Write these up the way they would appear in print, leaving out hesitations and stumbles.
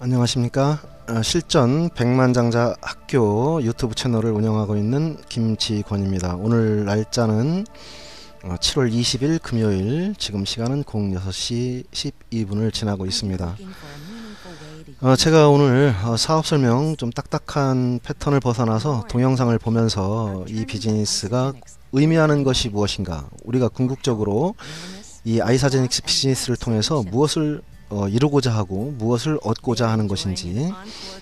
안녕하십니까. 실전 백만장자 학교 유튜브 채널을 운영하고 있는 김지권입니다. 오늘 날짜는 7월 20일 금요일, 지금 시간은 06시 12분을 지나고 있습니다. 제가 오늘 사업 설명 좀 딱딱한 패턴을 벗어나서 동영상을 보면서 이 비즈니스가 의미하는 것이 무엇인가, 우리가 궁극적으로 이 아이사제닉스 비즈니스를 통해서 무엇을 이루고자 하고 무엇을 얻고자 하는 것인지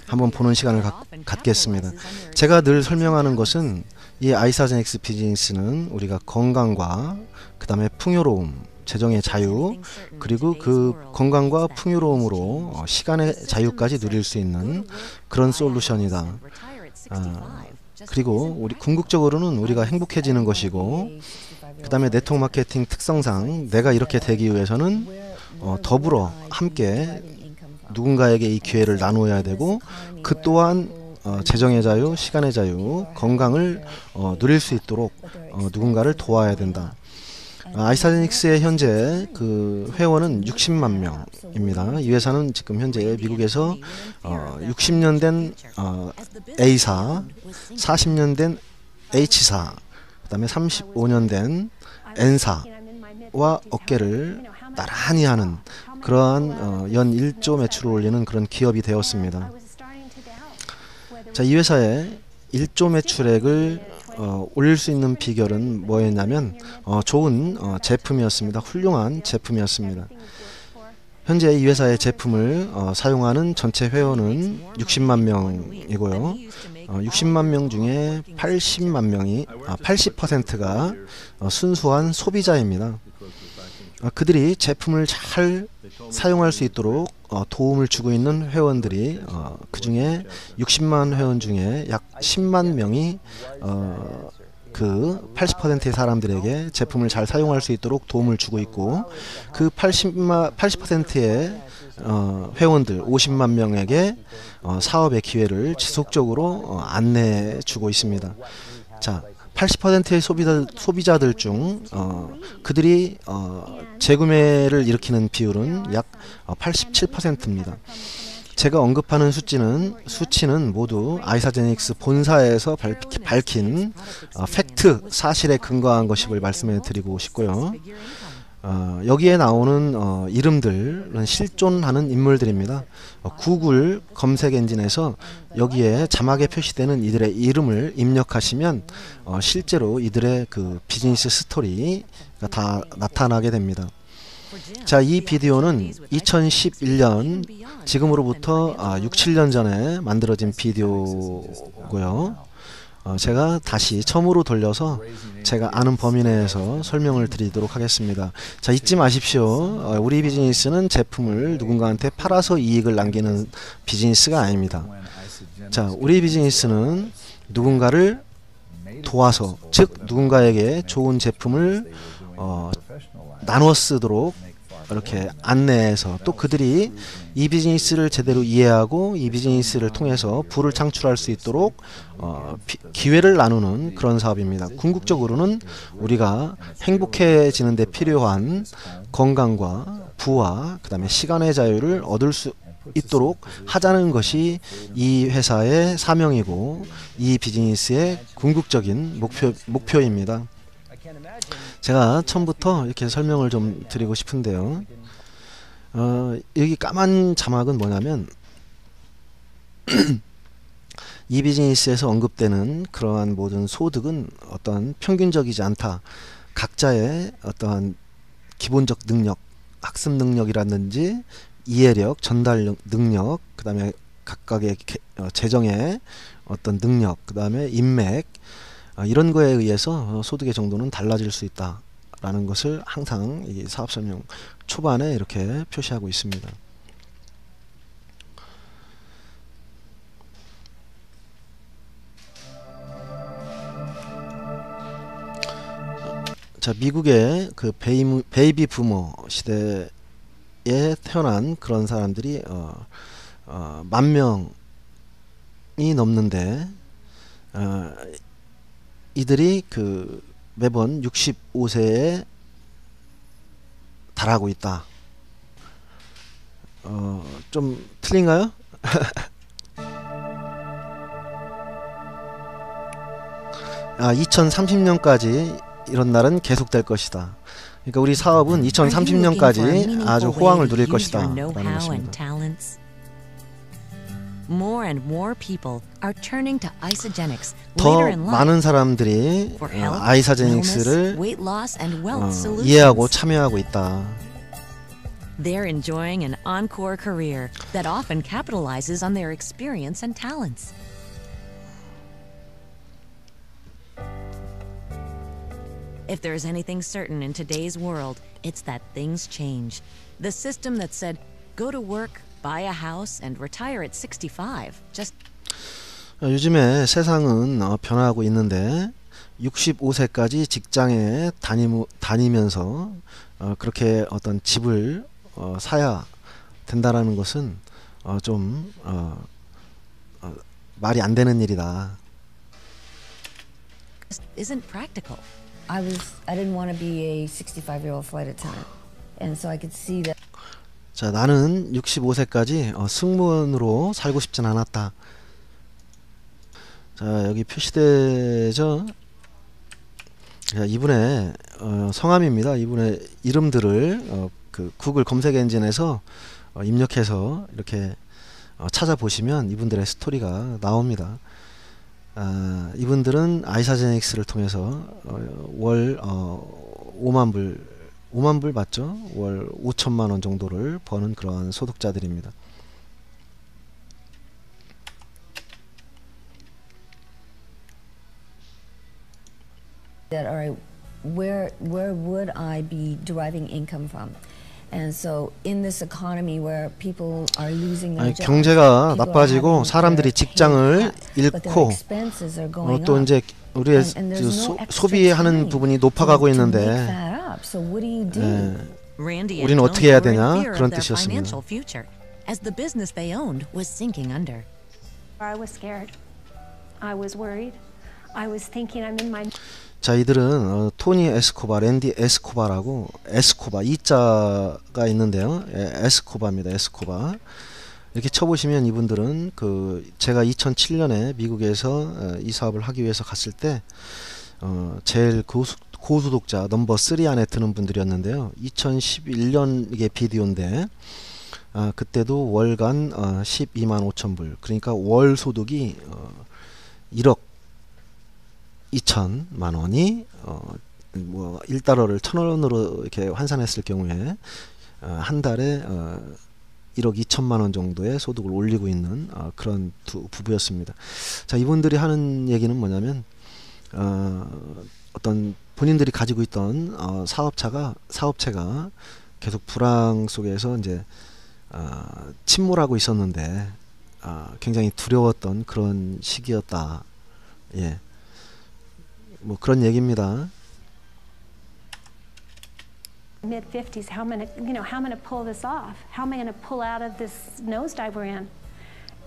한번 보는 시간을 갖겠습니다. 제가 늘 설명하는 것은 이 아이사제닉스 비즈니스는 우리가 건강과 그 다음에 풍요로움, 재정의 자유, 그리고 그 건강과 풍요로움으로 시간의 자유까지 누릴 수 있는 그런 솔루션이다. 그리고 우리 궁극적으로는 우리가 행복해지는 것이고, 그 다음에 네트워크 마케팅 특성상 내가 이렇게 되기 위해서는 더불어 함께 누군가에게 이 기회를 나누어야 되고, 그 또한 재정의 자유, 시간의 자유, 건강을 누릴 수 있도록 누군가를 도와야 된다. 아이사제닉스의 현재 그 회원은 60만 명입니다. 이 회사는 지금 현재 미국에서 60년 된 A사, 40년 된 H사, 그 다음에 35년 된 N사와 어깨를 나란히 하는 그러한 연 1조 매출을 올리는 그런 기업이 되었습니다. 자, 이 회사의 1조 매출액을 올릴 수 있는 비결은 뭐였냐면 좋은 제품이었습니다. 훌륭한 제품이었습니다. 현재 이 회사의 제품을 사용하는 전체 회원은 60만 명이고요. 60만 명 중에 80만 명이 80%가 순수한 소비자입니다. 그들이 제품을 잘 사용할 수 있도록 도움을 주고 있는 회원들이 그 중에 60만 회원 중에 약 10만 명이 그 80%의 사람들에게 제품을 잘 사용할 수 있도록 도움을 주고 있고, 그 80%의 회원들 50만 명에게 사업의 기회를 지속적으로 안내해 주고 있습니다. 자, 80%의 소비자들 중 그들이 재구매를 일으키는 비율은 약 87%입니다. 제가 언급하는 수치는 모두 아이사제닉스 본사에서 밝힌 팩트, 사실에 근거한 것임을 말씀해 드리고 싶고요. 여기에 나오는 이름들은 실존하는 인물들입니다. 구글 검색 엔진에서 여기에 자막에 표시되는 이들의 이름을 입력하시면 실제로 이들의 그 비즈니스 스토리가 다 나타나게 됩니다. 자, 이 비디오는 2011년, 지금으로부터 6, 7년 전에 만들어진 비디오고요. 제가 다시 처음으로 돌려서 제가 아는 범위 내에서 설명을 드리도록 하겠습니다. 자, 잊지 마십시오. 우리 비즈니스는 제품을 누군가한테 팔아서 이익을 남기는 비즈니스가 아닙니다. 자, 우리 비즈니스는 누군가를 도와서, 즉 누군가에게 좋은 제품을 나눠 쓰도록 이렇게 안내해서, 또 그들이 이 비즈니스를 제대로 이해하고 이 비즈니스를 통해서 부를 창출할 수 있도록 기회를 나누는 그런 사업입니다. 궁극적으로는 우리가 행복해지는 데 필요한 건강과 부와 그 다음에 시간의 자유를 얻을 수 있도록 하자는 것이 이 회사의 사명이고 이 비즈니스의 궁극적인 목표입니다. 제가 처음부터 이렇게 설명을 좀 드리고 싶은데요. 여기 까만 자막은 뭐냐면 이 비즈니스에서 언급되는 그러한 모든 소득은 어떤 평균적이지 않다. 각자의 어떠한 기본적 능력, 학습 능력이라든지 이해력, 전달 능력, 그 다음에 각각의 재정의 어떤 능력, 그 다음에 인맥, 이런 거에 의해서 소득의 정도는 달라질 수 있다 라는 것을 항상 이 사업 설명 초반에 이렇게 표시하고 있습니다. 자, 미국의 그 베이비 부머 시대에 태어난 그런 사람들이 10,000명이 넘는데, 이들이 그 매번 65세에 달하고 있다. 좀 틀린가요? 아, 2030년까지 이런 날은 계속될 것이다. 그러니까 우리 사업은 2030년까지 아주 호황을 누릴 것이다 라는 것입니다. 더 많은 사람들이 아이사제닉스를 이해하고 참여하고 있다. They're enjoying an encore career that often capitalizes on their experience and talents. If there's anything certain in today's world, it's that things change. The system that said, go to work, buy a house, and retire at 65, just... 요즘에 세상은 변화하고 있는데 65세까지 직장에 다니면서 그렇게 어떤 집을 사야 된다라는 것은 좀 말이 안 되는 일이다. Isn't practical. I didn't want to be a 65-year-old flight attendant, and so I could see that. 자, 나는 65세까지 승무원으로 살고 싶진 않았다. 자, 여기 표시되죠. 자, 이분의 성함입니다. 이분의 이름들을 그 구글 검색 엔진에서 입력해서 이렇게 찾아보시면 이분들의 스토리가 나옵니다. 이분들은 아이사제닉스를 통해서 월 5만 불 맞죠? 월 5천만 원 정도를 버는 그러한 소득자들입니다. That all right, where would I be deriving income from? And so in this economy where people are losing their jobs, 경제가 나빠지고 사람들이 직장을 잃고 또 이제 우리의 소비하는 부분이 높아가고 있는데 우리는 어떻게 해야 되냐 그런 뜻이었습니다. As the business they owned was sinking under. I was scared. I was worried. I was thinking I'm in my 자, 이들은 토니 에스코바, 랜디 에스코바라고 에스코바 이자가 있는데요. 에스코바입니다. 에스코바. 이렇게 쳐보시면 이분들은 제가 2007년에 미국에서 이 사업을 하기 위해서 갔을 때 제일 고소득자 넘버 3 안에 드는 분들이었는데요. 2011년 이게 비디오인데 그때도 월간 12만 5천 불. 그러니까 월 소득이 1억 2천만 원이 뭐 1달러를 1,000원으로 이렇게 환산했을 경우에 한 달에 1억 2천만 원 정도의 소득을 올리고 있는 그런 두 부부였습니다. 자, 이분들이 하는 얘기는 뭐냐면 어떤 본인들이 가지고 있던 사업체가 계속 불황 속에서 이제 침몰하고 있었는데 굉장히 두려웠던 그런 시기였다. 예. 뭐 그런 얘기입니다. mid 50s. How am I going to pull this off? How am I going to pull out of this nosedive we're in?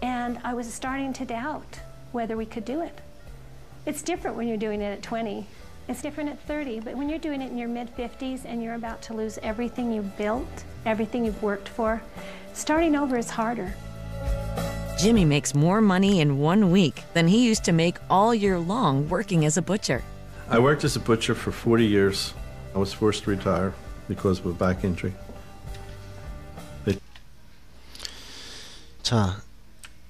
And I was starting to doubt whether we could do it. It's different when you're doing it at 20. It's different at 30. But when you're doing it in your mid 50s and you're about to lose everything you've built, everything you've worked for, starting over is harder. Jimmy makes more money in 1 week than he used to make all year long working as a butcher. I worked as a butcher for 40 years. I was forced to retire because of a back injury. 자,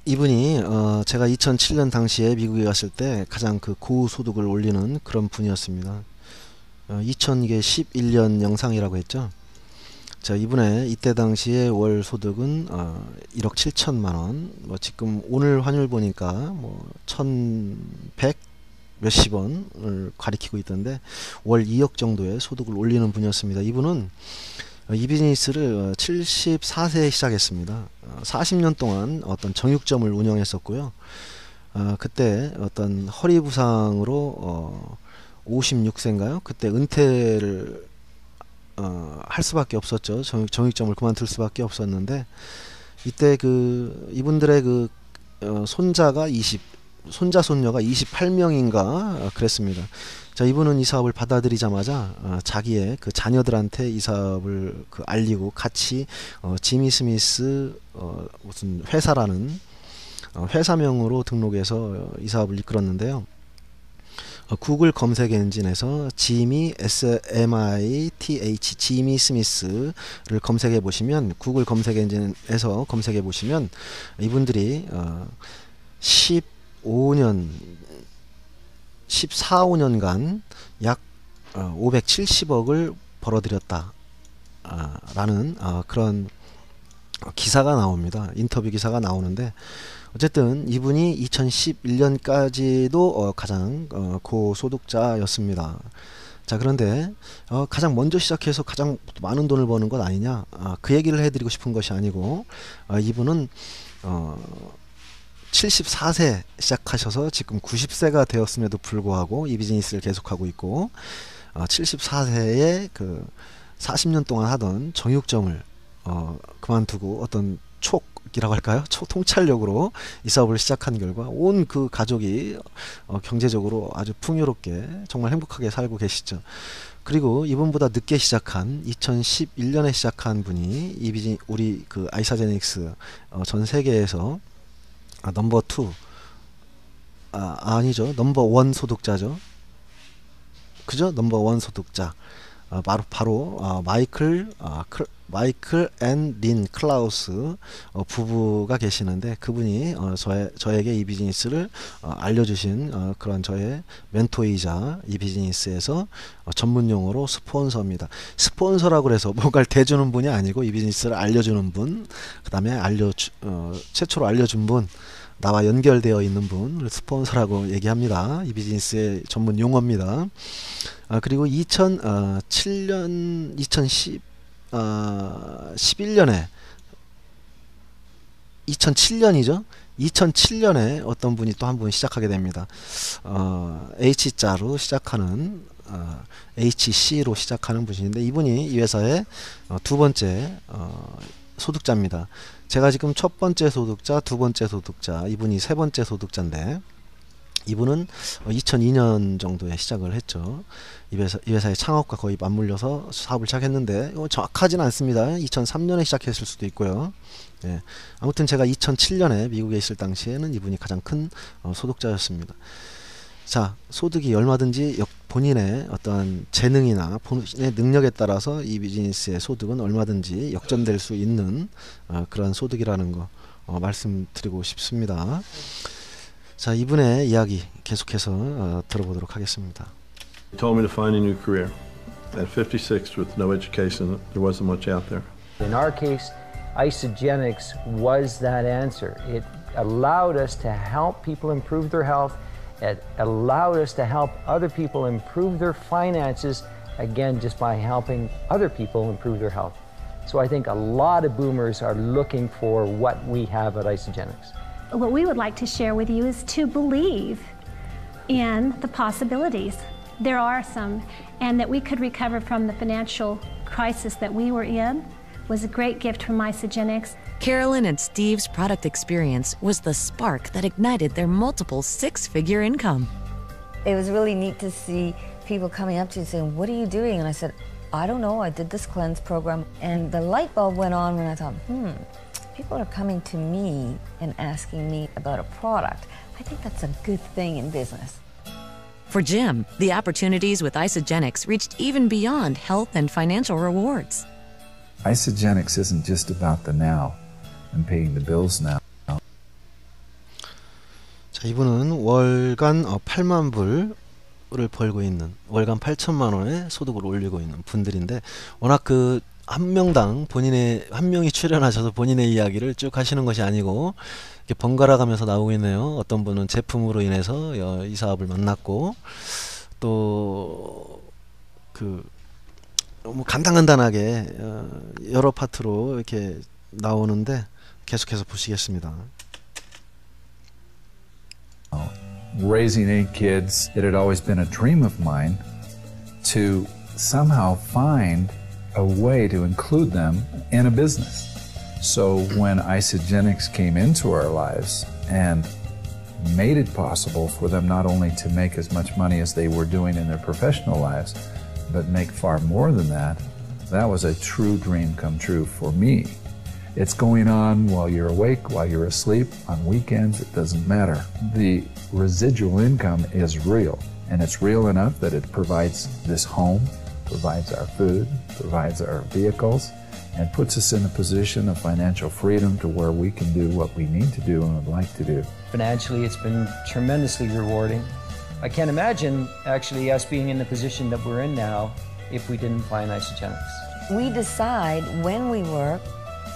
이분이 제가 2007년 당시에 미국에 갔을 때 가장 고소득을 올리는 그런 분이었습니다. 2011년 영상이라고 했죠. 자, 이분의 이때 당시에 월 소득은 1억 7천만 원. 뭐 지금 오늘 환율 보니까 뭐 1,100 몇십 원을 가리키고 있던데 월 2억 정도의 소득을 올리는 분이었습니다. 이분은 이 비즈니스를 74세에 시작했습니다. 40년 동안 어떤 정육점을 운영했었고요. 그때 어떤 허리 부상으로 56세인가요? 그때 은퇴를 할 수밖에 없었죠. 정육점을 그만둘 수밖에 없었는데 이때 이분들의 손자가 손자 손녀가 28명인가 그랬습니다. 자, 이분은 이 사업을 받아들이자마자 자기의 그 자녀들한테 이 사업을 알리고 같이 지미 스미스 무슨 회사라는 회사명으로 등록해서 이 사업을 이끌었는데요. 구글 검색 엔진에서 지미 SMITH 지미 스미스를 검색해 보시면, 구글 검색 엔진에서 검색해 보시면 이분들이 14~15년간 약 570억을 벌어들였다 라는 그런 기사가 나옵니다. 인터뷰 기사가 나오는데, 어쨌든 이분이 2011년까지도 가장 고소득자였습니다. 자, 그런데 가장 먼저 시작해서 가장 많은 돈을 버는 것 아니냐, 그 얘기를 해드리고 싶은 것이 아니고, 이분은 74세 시작하셔서 지금 90세가 되었음에도 불구하고 이 비즈니스를 계속하고 있고, 74세에 그 40년 동안 하던 정육점을 그만두고 어떤 촉이라고 할까요? 통찰력으로 이 사업을 시작한 결과 온 그 가족이 경제적으로 아주 풍요롭게 정말 행복하게 살고 계시죠. 그리고 이분보다 늦게 시작한 2011년에 시작한 분이 우리 그 아이사제닉스 전 세계에서 넘버 2 아니죠, 넘버 1 소득자죠. 그죠? 넘버 1 소득자 바로 마이클 앤 린 클라우스 부부가 계시는데, 그분이 저에게 이 비즈니스를 알려주신 그런 저의 멘토이자 이 비즈니스에서 전문 용어로 스폰서입니다. 스폰서라고 해서 뭔가를 대주는 분이 아니고 이 비즈니스를 알려주는 분, 그 다음에 최초로 알려준 분, 나와 연결되어 있는 분을 스폰서라고 얘기합니다. 이 비즈니스의 전문 용어입니다. 그리고 2007년에 어떤 분이 또 한 분 시작하게 됩니다. H자로 시작하는 HC로 시작하는 분인데, 이분이 이 회사의 두 번째 소득자입니다. 제가 지금 첫 번째 소득자, 두 번째 소득자, 이분이 세 번째 소득자인데, 이분은 2002년 정도에 시작을 했죠. 이 회사의 창업과 거의 맞물려서 사업을 시작했는데, 정확하지는 않습니다. 2003년에 시작했을 수도 있고요. 예. 아무튼 제가 2007년에 미국에 있을 당시에는 이분이 가장 큰 소득자였습니다. 자, 소득이 얼마든지 본인의 어떠한 재능이나 본인의 능력에 따라서 이 비즈니스의 소득은 얼마든지 역전될 수 있는 그런 소득이라는 거 말씀드리고 싶습니다. 자, 이분의 이야기 계속해서 들어보도록 하겠습니다. He told me to find a new career. At 56 with no education, there wasn't much out there. In our case, Isagenix was that answer. It allowed us to help people improve their health. It allowed us to help other people improve their finances, again, just by helping other people improve their health. So I think a lot of boomers are looking for what we have at Isagenix. What we would like to share with you is to believe in the possibilities. There are some, and that we could recover from the financial crisis that we were in was a great gift from Isagenix. Carolyn and Steve's product experience was the spark that ignited their multiple six-figure income. It was really neat to see people coming up to you saying, "What are you doing?" And I said, "I don't know, I did this cleanse program." And the light bulb went on when I thought, people are coming to me and asking me about a product. I think that's a good thing in business. For Jim, the opportunities with Isagenix reached even beyond health and financial rewards. Isagenix isn't just about the now and paying the bills now. 자, 이분은 월간 8만 불을 벌고 있는, 월간 8천만 원의 소득을 올리고 있는 분들인데, 워낙 그 한 명당 한 명이 출연하셔서 본인의 이야기를 쭉 하시는 것이 아니고 이렇게 번갈아 가면서 나오고 있네요. 어떤 분은 제품으로 인해서 이 사업을 만났고, 또 뭐 간단하게 여러 파트로 이렇게 나오는데 계속해서 보시겠습니다. Raising 8 kids, it had always been a dream of mine to somehow find a way to include them in a business. So when Isagenix came into our lives and made it possible for them not only to make as much money as they were doing in their professional lives, but make far more than that, that was a true dream come true for me. It's going on while you're awake, while you're asleep, on weekends, it doesn't matter. The residual income is real, and it's real enough that it provides this home, provides our food, provides our vehicles, and puts us in a position of financial freedom to where we can do what we need to do and would like to do. Financially, it's been tremendously rewarding. I can't imagine actually us being in the position that we're in now if we didn't find Isagenix. We decide when we work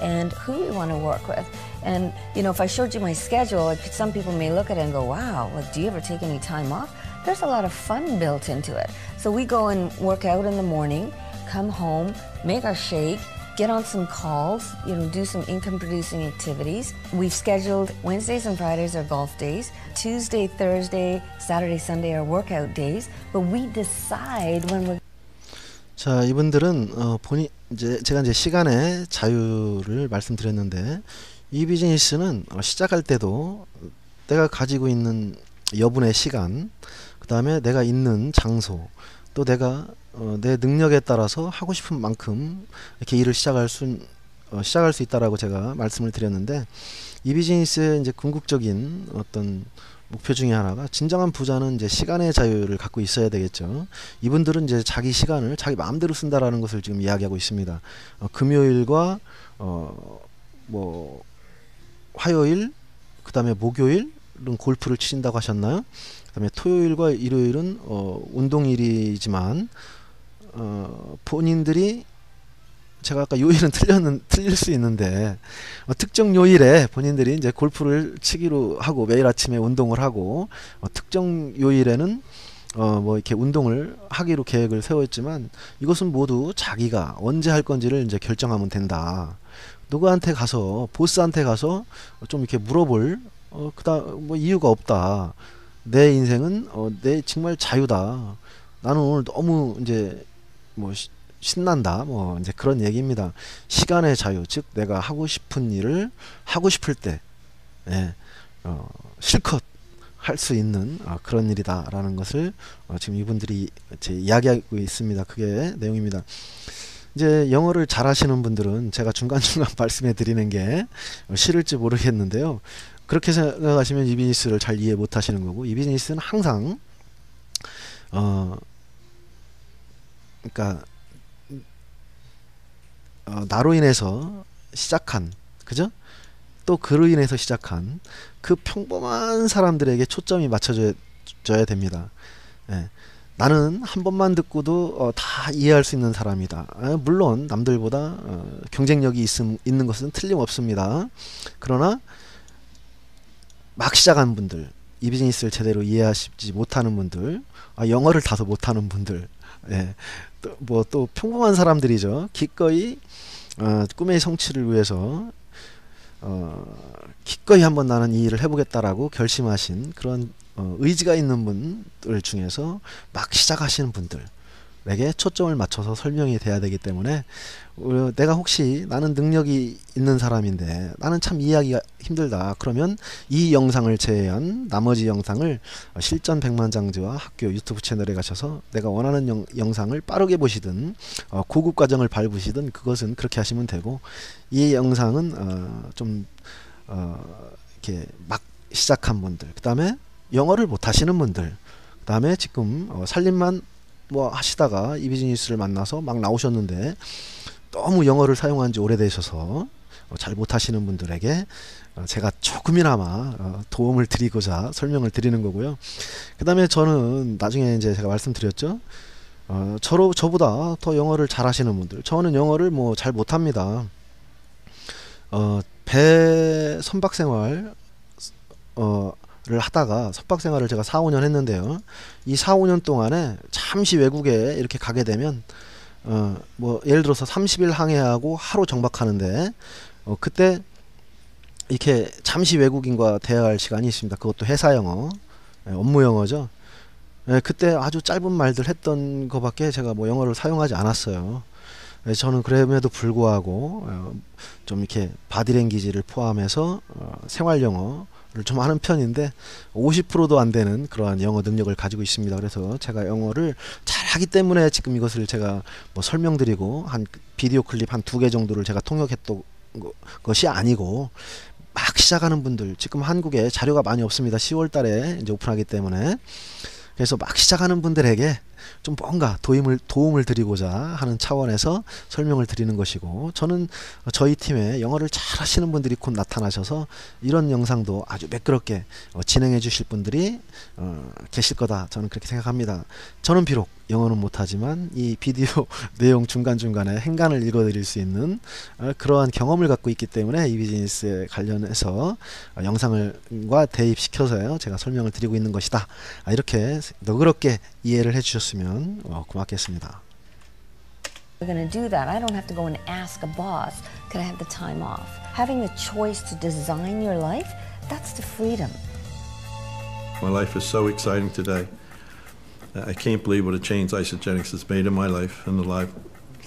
and who we want to work with. And, you know, if I showed you my schedule, like, some people may look at it and go, wow, like, do you ever take any time off? There's a lot of fun built into it. So we go and work out in the morning, come home, make our shake, get on some calls, you know, do some income-producing activities. We've scheduled Wednesdays and Fridays are golf days. Tuesday, Thursday, Saturday, Sunday are workout days. But we decide when we're. 자, 이분들은 본인 제가 이제 시간의 자유를 말씀드렸는데, 이 비즈니스는 시작할 때도 내가 가지고 있는 여분의 시간, 그 다음에 내가 있는 장소, 또 내가 내 능력에 따라서 하고 싶은 만큼 이렇게 일을 시작할 수 있다라고 제가 말씀을 드렸는데, 이 비즈니스의 이제 궁극적인 어떤 목표 중에 하나가, 진정한 부자는 이제 시간의 자유를 갖고 있어야 되겠죠. 이분들은 이제 자기 시간을 자기 마음대로 쓴다라는 것을 지금 이야기하고 있습니다. 금요일과 뭐 화요일, 그 다음에 목요일은 골프를 치신다고 하셨나요? 그 다음에 토요일과 일요일은 운동일이지만 본인들이, 제가 아까 요일은 틀릴 수 있는데, 특정 요일에 본인들이 이제 골프를 치기로 하고 매일 아침에 운동을 하고, 특정 요일에는 뭐 이렇게 운동을 하기로 계획을 세웠지만, 이것은 모두 자기가 언제 할 건지를 이제 결정하면 된다. 누구한테 가서, 보스한테 가서 좀 이렇게 물어볼 뭐 이유가 없다. 내 인생은 내 정말 자유다. 나는 오늘 너무 이제 뭐 신난다, 뭐 이제 그런 얘기입니다. 시간의 자유, 즉 내가 하고 싶은 일을 하고 싶을 때 실컷 할 수 있는 그런 일이다라는 것을 지금 이분들이 이야기하고 있습니다. 그게 내용입니다. 이제 영어를 잘 하시는 분들은 제가 중간중간 말씀해 드리는 게 싫을지 모르겠는데요. 그렇게 생각하시면 이 비즈니스를 잘 이해 못 하시는 거고, 이 비즈니스는 항상 그러니까 나로 인해서 시작한, 그죠? 또 그로 인해서 시작한 그 평범한 사람들에게 초점이 맞춰져야 됩니다. 예. 나는 한 번만 듣고도 다 이해할 수 있는 사람이다. 물론 남들보다 경쟁력이 있는 것은 틀림없습니다. 그러나 막 시작하는 분들, 이 비즈니스를 제대로 이해하시지 못하는 분들, 영어를 다소 못하는 분들, 예. 또 평범한 사람들이죠. 기꺼이 꿈의 성취를 위해서 기꺼이 한번 나는 이 일을 해보겠다라고 결심하신 그런 의지가 있는 분들 중에서 막 시작하시는 분들에게 초점을 맞춰서 설명이 돼야 되기 때문에, 내가 혹시 나는 능력이 있는 사람인데 나는 참 이해하기가 힘들다, 그러면 이 영상을 제외한 나머지 영상을 실전 백만장지와 학교 유튜브 채널에 가셔서 내가 원하는 영상을 빠르게 보시든 고급 과정을 밟으시든 그것은 그렇게 하시면 되고, 이 영상은 좀 이렇게 막 시작한 분들, 그 다음에 영어를 못 하시는 분들, 그 다음에 지금 살림만 뭐 하시다가 이 비즈니스를 만나서 막 나오셨는데 너무 영어를 사용한 지 오래되셔서 잘 못하시는 분들에게 제가 조금이나마 도움을 드리고자 설명을 드리는 거고요. 그 다음에 저는 나중에 이제 제가 말씀드렸죠. 저보다 더 영어를 잘 하시는 분들, 저는 영어를 뭐 잘 못합니다. 배 선박생활 를 하다가 선박생활을 제가 4-5년 했는데요. 이 4-5년 동안에 잠시 외국에 이렇게 가게 되면 뭐 예를 들어서 30일 항해하고 하루 정박하는데 그때 이렇게 잠시 외국인과 대화할 시간이 있습니다. 그것도 회사 영어, 업무 영어죠. 그때 아주 짧은 말들 했던 거밖에 제가 뭐 영어를 사용하지 않았어요. 저는 그럼에도 불구하고 좀 이렇게 바디랭귀지를 포함해서 생활 영어 좀 하는 편인데 50%도 안 되는 그러한 영어 능력을 가지고 있습니다. 그래서 제가 영어를 잘하기 때문에 지금 이것을 제가 뭐 설명드리고 한 비디오 클립 한 2개 정도를 제가 통역했던 것이 아니고, 막 시작하는 분들, 지금 한국에 자료가 많이 없습니다. 10월 달에 이제 오픈하기 때문에. 그래서 막 시작하는 분들에게 좀 뭔가 도움을 드리고자 하는 차원에서 설명을 드리는 것이고, 저는 저희 팀에 영어를 잘 하시는 분들이 곧 나타나셔서 이런 영상도 아주 매끄럽게 진행해 주실 분들이 계실 거다, 저는 그렇게 생각합니다. 저는 비록 영어는 못하지만 이 비디오 내용 중간중간에 행간을 읽어드릴 수 있는 그러한 경험을 갖고 있기 때문에 이 비즈니스에 관련해서 영상과 대입시켜서요 제가 설명을 드리고 있는 것이다, 이렇게 너그럽게 이해를 해주셨으면 고맙겠습니다. We're going to do that. I don't have to go and ask a boss, can I have the time off? Having the choice to design your life, that's the freedom. My life is so exciting today. I can't believe what a change Isagenix has made in my life and the life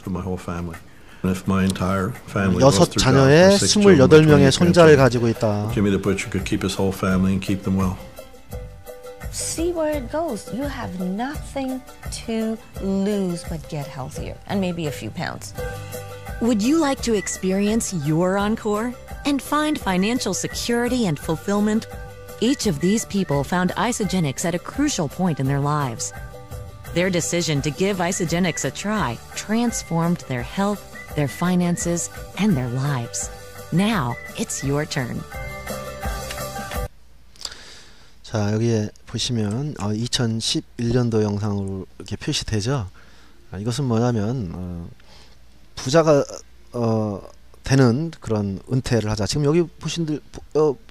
of my whole family. And if my entire family lost their jobs, my 6 children, my 28명의 손자를 가지고 있다. Jimmy the Butcher could keep his whole family and keep them well. See where it goes. You have nothing to lose but get healthier and maybe a few pounds. Would you like to experience your encore and find financial security and fulfillment? Each of these people found Isagenix at a crucial point in their lives. Their decision to give Isagenix a try transformed their health, their finances, and their lives. Now, it's your turn. 자, 여기에 보시면 2011년도 영상으로 이렇게 표시되죠. 이것은 뭐냐면 부자가 되는 그런 은퇴를 하자. 지금 여기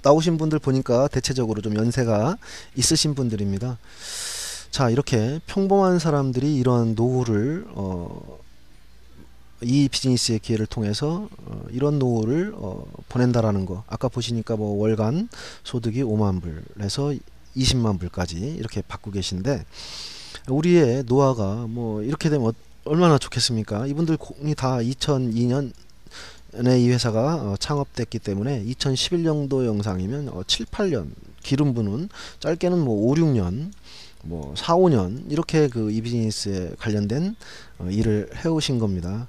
나오신 분들 보니까 대체적으로 좀 연세가 있으신 분들입니다. 자, 이렇게 평범한 사람들이 이런 노후를 이 비즈니스의 기회를 통해서 이런 노후를 보낸다라는 거. 아까 보시니까 뭐 월간 소득이 5만 불에서 20만 불까지 이렇게 받고 계신데, 우리의 노화가 뭐 이렇게 되면 얼마나 좋겠습니까? 이분들이 다 2002년에 이 회사가 창업됐기 때문에 2011년도 영상이면 7, 8년, 기름 부는 짧게는 뭐 5, 6년, 뭐 4, 5년 이렇게 그 이 비즈니스에 관련된 일을 해오신 겁니다.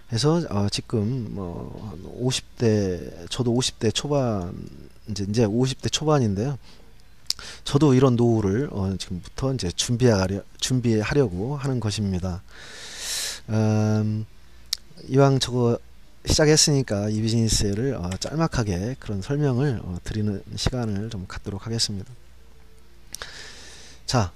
그래서 지금 뭐 50대, 저도 50대 초반, 이제 50대 초반인데요. 저도 이런 노후를 지금부터 이제 준비하려고 하는 것입니다. 이왕 저거 시작했으니까 이 비즈니스를 짤막하게 그런 설명을 드리는 시간을 좀 갖도록 하겠습니다. 자,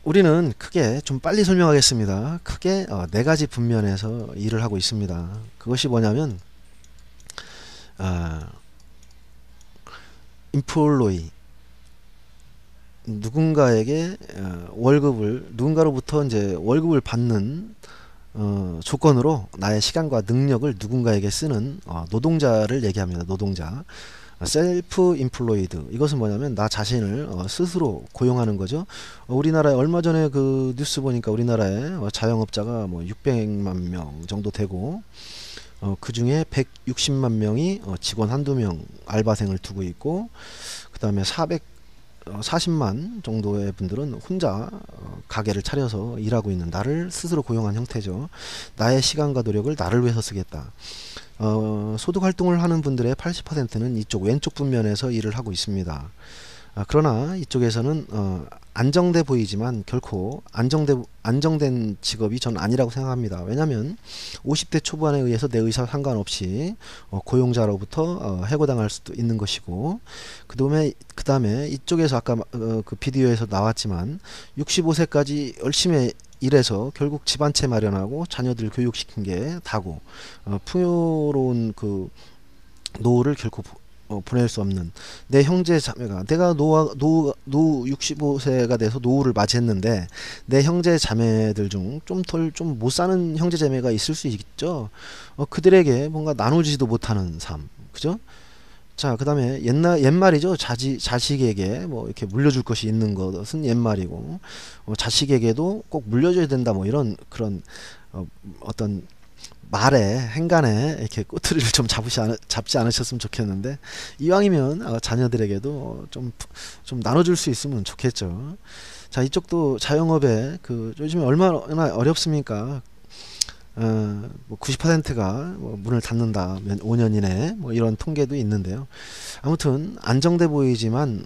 우리는 크게 좀 빨리 설명하겠습니다. 크게 4가지 분면에서 일을 하고 있습니다. 그것이 뭐냐면 인플로이, 누군가에게 누군가로부터 이제 월급을 받는 조건으로 나의 시간과 능력을 누군가에게 쓰는 노동자를 얘기합니다. 노동자. 셀프 인플로이드, 이것은 뭐냐면 나 자신을 스스로 고용하는 거죠. 우리나라에 얼마 전에 그 뉴스 보니까 우리나라에 자영업자가 뭐 600만 명 정도 되고, 그 중에 160만 명이 직원 한두 명 알바생을 두고 있고, 그 다음에 40만 정도의 분들은 혼자 가게를 차려서 일하고 있는, 나를 스스로 고용한 형태죠. 나의 시간과 노력을 나를 위해서 쓰겠다. 소득 활동을 하는 분들의 80%는 이쪽 왼쪽 분면에서 일을 하고 있습니다. 그러나 이쪽에서는 안정돼 보이지만 결코 안정된 직업이 저는 아니라고 생각합니다. 왜냐하면 50대 초반에 의해서 내 의사 상관없이 고용자로부터 해고당할 수도 있는 것이고, 그 다음에 이쪽에서 아까 그 비디오에서 나왔지만 65세까지 열심히 일해서 결국 집 한 채 마련하고 자녀들 교육시킨 게 다고, 풍요로운 그 노후를 결코 보낼 수 없는 내 형제 자매가, 내가 노후 65세가 돼서 노후를 맞이했는데 내 형제 자매들 중 좀 못 사는 형제 자매가 있을 수 있죠. 그들에게 뭔가 나누지도 못하는 삶, 그죠? 자, 그 다음에 옛말이죠. 자식에게 뭐 이렇게 물려줄 것이 있는 것은 자식에게도 꼭 물려줘야 된다, 뭐 이런 그런 어떤 말에 행간에 이렇게 꼬투리를 좀 잡지 않으셨으면 좋겠는데, 이왕이면 자녀들에게도 좀 나눠줄 수 있으면 좋겠죠. 자, 이쪽도 자영업에 요즘에 얼마나 어렵습니까? 뭐 90%가 뭐 문을 닫는다, 5년 이내에, 뭐 이런 통계도 있는데요. 아무튼 안정돼 보이지만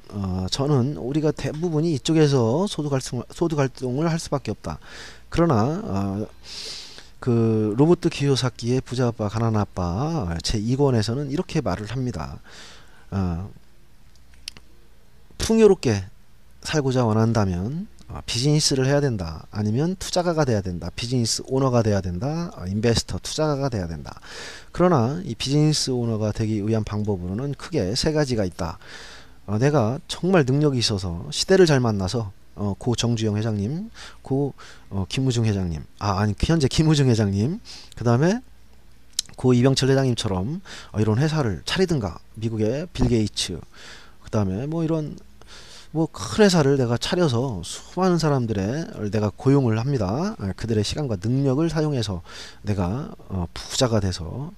저는 우리가 대부분이 이쪽에서 소득 활동을 할 수밖에 없다. 그러나 그 로버트 기요사키의 부자 아빠 가난한 아빠 제2권에서는 이렇게 말을 합니다. 풍요롭게 살고자 원한다면 비즈니스를 해야 된다. 아니면 투자가가 돼야 된다. 비즈니스 오너가 돼야 된다. 인베스터, 투자가가 돼야 된다. 그러나 이 비즈니스 오너가 되기 위한 방법으로는 크게 세 가지가 있다. 내가 정말 능력이 있어서 시대를 잘 만나서 고 정주영 회장님, 고 김우중 회장님, 현재 김우중 회장님, 그 다음에 고 이병철 회장님처럼 이런 회사를 차리든가, 미국의 빌 게이츠, 그 다음에 뭐 이런 큰 회사를 내가 차려서 수많은 사람들의 내가 고용을 합니다. 그들의 시간과 능력을 사용해서 내가 부자가 돼서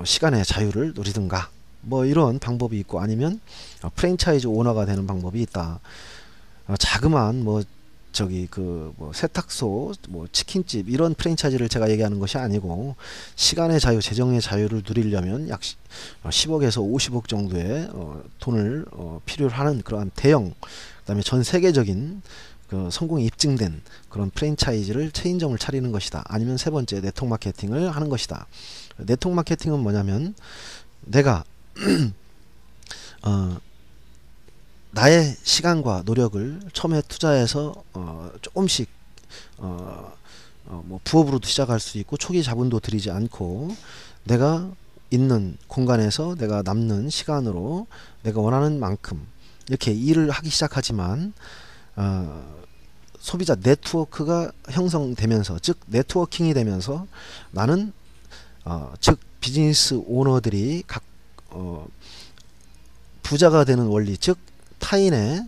시간의 자유를 누리든가, 뭐 이런 방법이 있고, 아니면 프랜차이즈 오너가 되는 방법이 있다. 자그마한 세탁소, 치킨집 이런 프랜차이즈를 제가 얘기하는 것이 아니고, 시간의 자유, 재정의 자유를 누리려면 약 10억에서 50억 정도의 돈을 필요로 하는 그러한 대형, 그다음에 전 세계적인 성공이 입증된 그런 프랜차이즈를, 체인점을 차리는 것이다. 아니면 세 번째, 네트워크 마케팅을 하는 것이다. 네트워크 마케팅은 뭐냐면, 내가 나의 시간과 노력을 처음에 투자해서 조금씩 뭐 부업으로도 시작할 수 있고, 초기 자본도 들이지 않고 내가 있는 공간에서 내가 남는 시간으로 내가 원하는 만큼 이렇게 일을 하기 시작하지만, 소비자 네트워크가 형성되면서, 즉 네트워킹이 되면서, 나는 즉 비즈니스 오너들이 각 부자가 되는 원리, 즉 타인의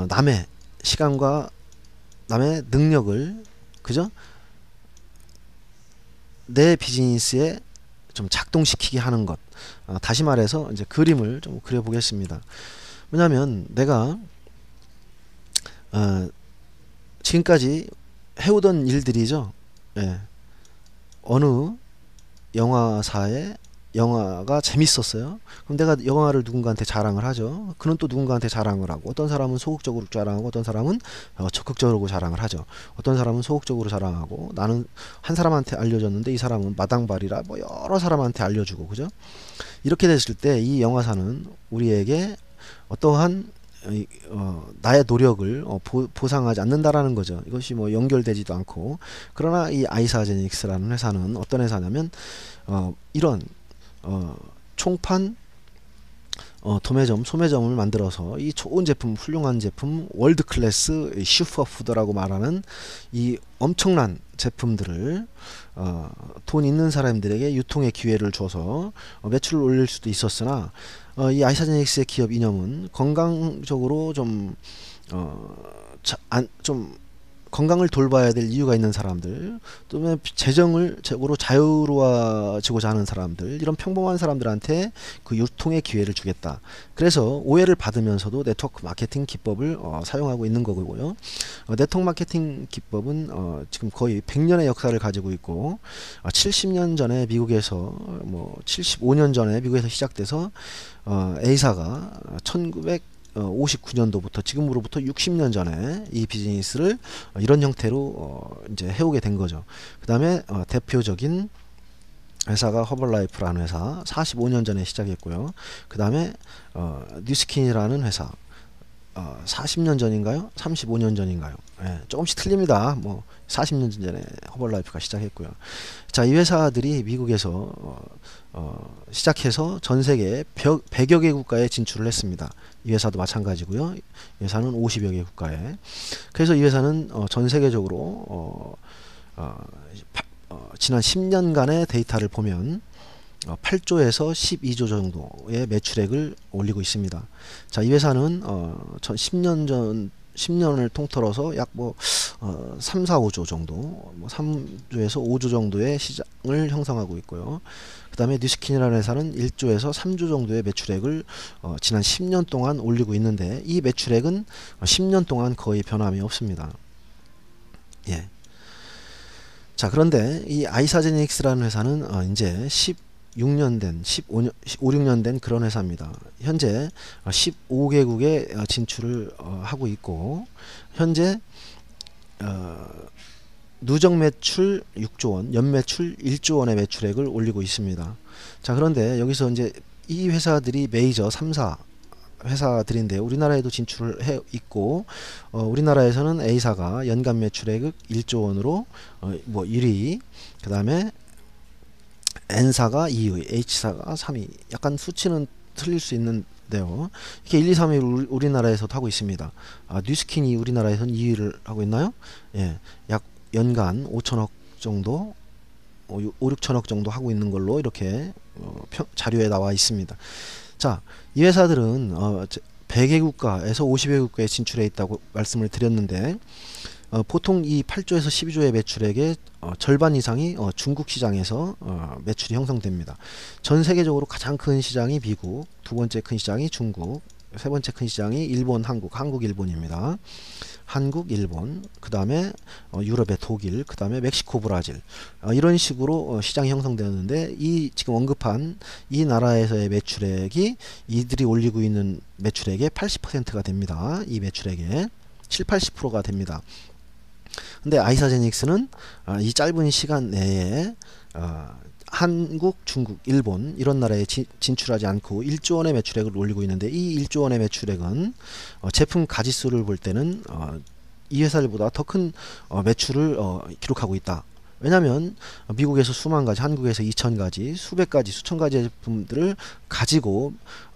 남의 시간과 남의 능력을 그죠? 내 비즈니스에 좀 작동시키게 하는 것. 다시 말해서 이제 그림을 좀 그려보겠습니다. 왜냐하면 내가 지금까지 해오던 일들이죠. 예. 어느 영화사에 영화가 재밌었어요. 그럼 내가 영화를 누군가한테 자랑을 하죠. 그는 또 누군가한테 자랑을 하고, 어떤 사람은 소극적으로 자랑하고, 어떤 사람은 적극적으로 자랑을 하죠. 어떤 사람은 소극적으로 자랑하고, 나는 한 사람한테 알려줬는데 이 사람은 마당발이라 뭐 여러 사람한테 알려주고, 그죠? 이렇게 됐을 때 이 영화사는 우리에게 어떠한 나의 노력을 보상하지 않는다라는 거죠. 이것이 뭐 연결되지도 않고. 그러나 이 아이사제닉스라는 회사는 어떤 회사냐면 이런 총판 도매점, 소매점을 만들어서 이 좋은 제품, 훌륭한 제품, 월드 클래스 슈퍼푸드라고 말하는 이 엄청난 제품들을 돈 있는 사람들에게 유통의 기회를 줘서 매출을 올릴 수도 있었으나, 이 아이사제닉스의 기업 이념은 건강적으로 좀 건강을 돌봐야 될 이유가 있는 사람들, 또 재정적으로 자유로워지고자 하는 사람들, 이런 평범한 사람들한테 그 유통의 기회를 주겠다. 그래서 오해를 받으면서도 네트워크 마케팅 기법을 사용하고 있는 거고요. 네트워크 마케팅 기법은 지금 거의 100년의 역사를 가지고 있고, 70년 전에 미국에서 75년 전에 미국에서 시작돼서 A사가 1959년도부터 지금으로부터 60년 전에 이 비즈니스를 이런 형태로 이제 해오게 된 거죠. 그 다음에 대표적인 회사가 허벌라이프라는 회사, 45년 전에 시작했고요. 그 다음에 뉴스킨이라는 회사, 40년 전인가요? 35년 전인가요? 예, 조금씩 틀립니다. 40년 전에 허벌라이프가 시작했고요. 자, 이 회사들이 미국에서 시작해서 전 세계 100여 개 국가에 진출을 했습니다. 이 회사도 마찬가지고요. 이 회사는 50여 개 국가에. 그래서 이 회사는 전 세계적으로 지난 10년간의 데이터를 보면 8조에서 12조 정도의 매출액을 올리고 있습니다. 자, 이 회사는 10년 전 10년을 통틀어서 약 3, 4, 5조 정도, 3조에서 5조 정도의 시장을 형성하고 있고요. 그 다음에 뉴스킨이라는 회사는 1조에서 3조 정도의 매출액을 지난 10년 동안 올리고 있는데, 이 매출액은 10년 동안 거의 변함이 없습니다. 예. 자, 그런데 이 아이사제닉스라는 회사는 이제 16년 된, 15년, 16년 된 그런 회사입니다. 현재 15개국에 진출을 하고 있고, 현재 누적 매출 6조 원, 연매출 1조 원의 매출액을 올리고 있습니다. 자, 그런데 여기서 이제 이 회사들이 메이저 3사 회사들인데, 우리나라에도 진출을 해 있고, 우리나라에서는 A사가 연간 매출액 1조 원으로 1위, 그 다음에 N사가 2위, H사가 3위. 약간 수치는 틀릴 수 있는데요. 이렇게 1, 2, 3위 우리나라에서도 하고 있습니다. 뉴스킨이 우리나라에서는 2위를 하고 있나요? 예, 약 연간 5천억 정도, 5, 6천억 정도 하고 있는 걸로 이렇게 자료에 나와 있습니다. 자, 이 회사들은 100개 국가에서 50개 국가에 진출해 있다고 말씀을 드렸는데, 보통 이 8조에서 12조의 매출액의 절반 이상이 중국 시장에서 매출이 형성됩니다. 전 세계적으로 가장 큰 시장이 미국, 두 번째 큰 시장이 중국, 세 번째 큰 시장이 일본, 한국, 일본입니다. 한국, 일본, 그 다음에 유럽의 독일, 그 다음에 멕시코, 브라질, 이런 식으로 시장이 형성되었는데, 이 지금 언급한 이 나라에서의 매출액이 이들이 올리고 있는 매출액의 80%가 됩니다. 이 매출액의 70~80%가 됩니다. 근데 아이사제닉스는 이 짧은 시간 내에 한국, 중국, 일본 이런 나라에 진출하지 않고 1조 원의 매출액을 올리고 있는데, 이 1조 원의 매출액은 제품 가지수를 볼 때는 이 회사들보다 더 큰 매출을 기록하고 있다. 왜냐하면 미국에서 수만 가지, 한국에서 2,000가지, 수백 가지, 수천 가지 제품들을 가지고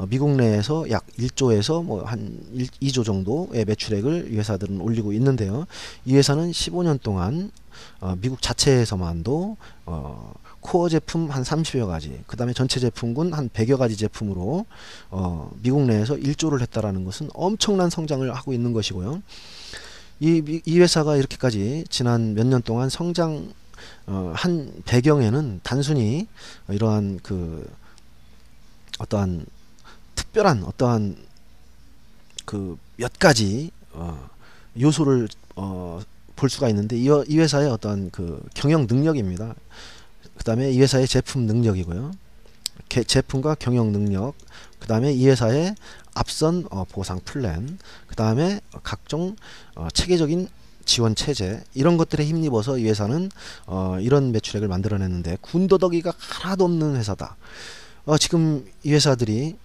미국 내에서 약 1조에서 한 2조 정도의 매출액을 이 회사들은 올리고 있는데요. 이 회사는 15년 동안 미국 자체에서만도 코어 제품 한 30여 가지, 그 다음에 전체 제품군 한 100여 가지 제품으로 미국 내에서 1조를 했다라는 것은 엄청난 성장을 하고 있는 것이고요. 이 회사가 이렇게까지 지난 몇 년 동안 성장 한 배경에는 단순히 이러한 어떠한 특별한 어떠한 몇 가지 요소를 볼 수가 있는데, 이 회사의 어떠한 경영 능력입니다. 그 다음에 이 회사의 제품 능력이고요. 제품과 경영 능력, 그 다음에 이 회사의 앞선 보상 플랜, 그 다음에 각종 체계적인 지원 체제, 이런 것들에 힘입어서 이 회사는 이런 매출액을 만들어냈는데, 군더더기가 하나도 없는 회사다. 지금 이 회사들이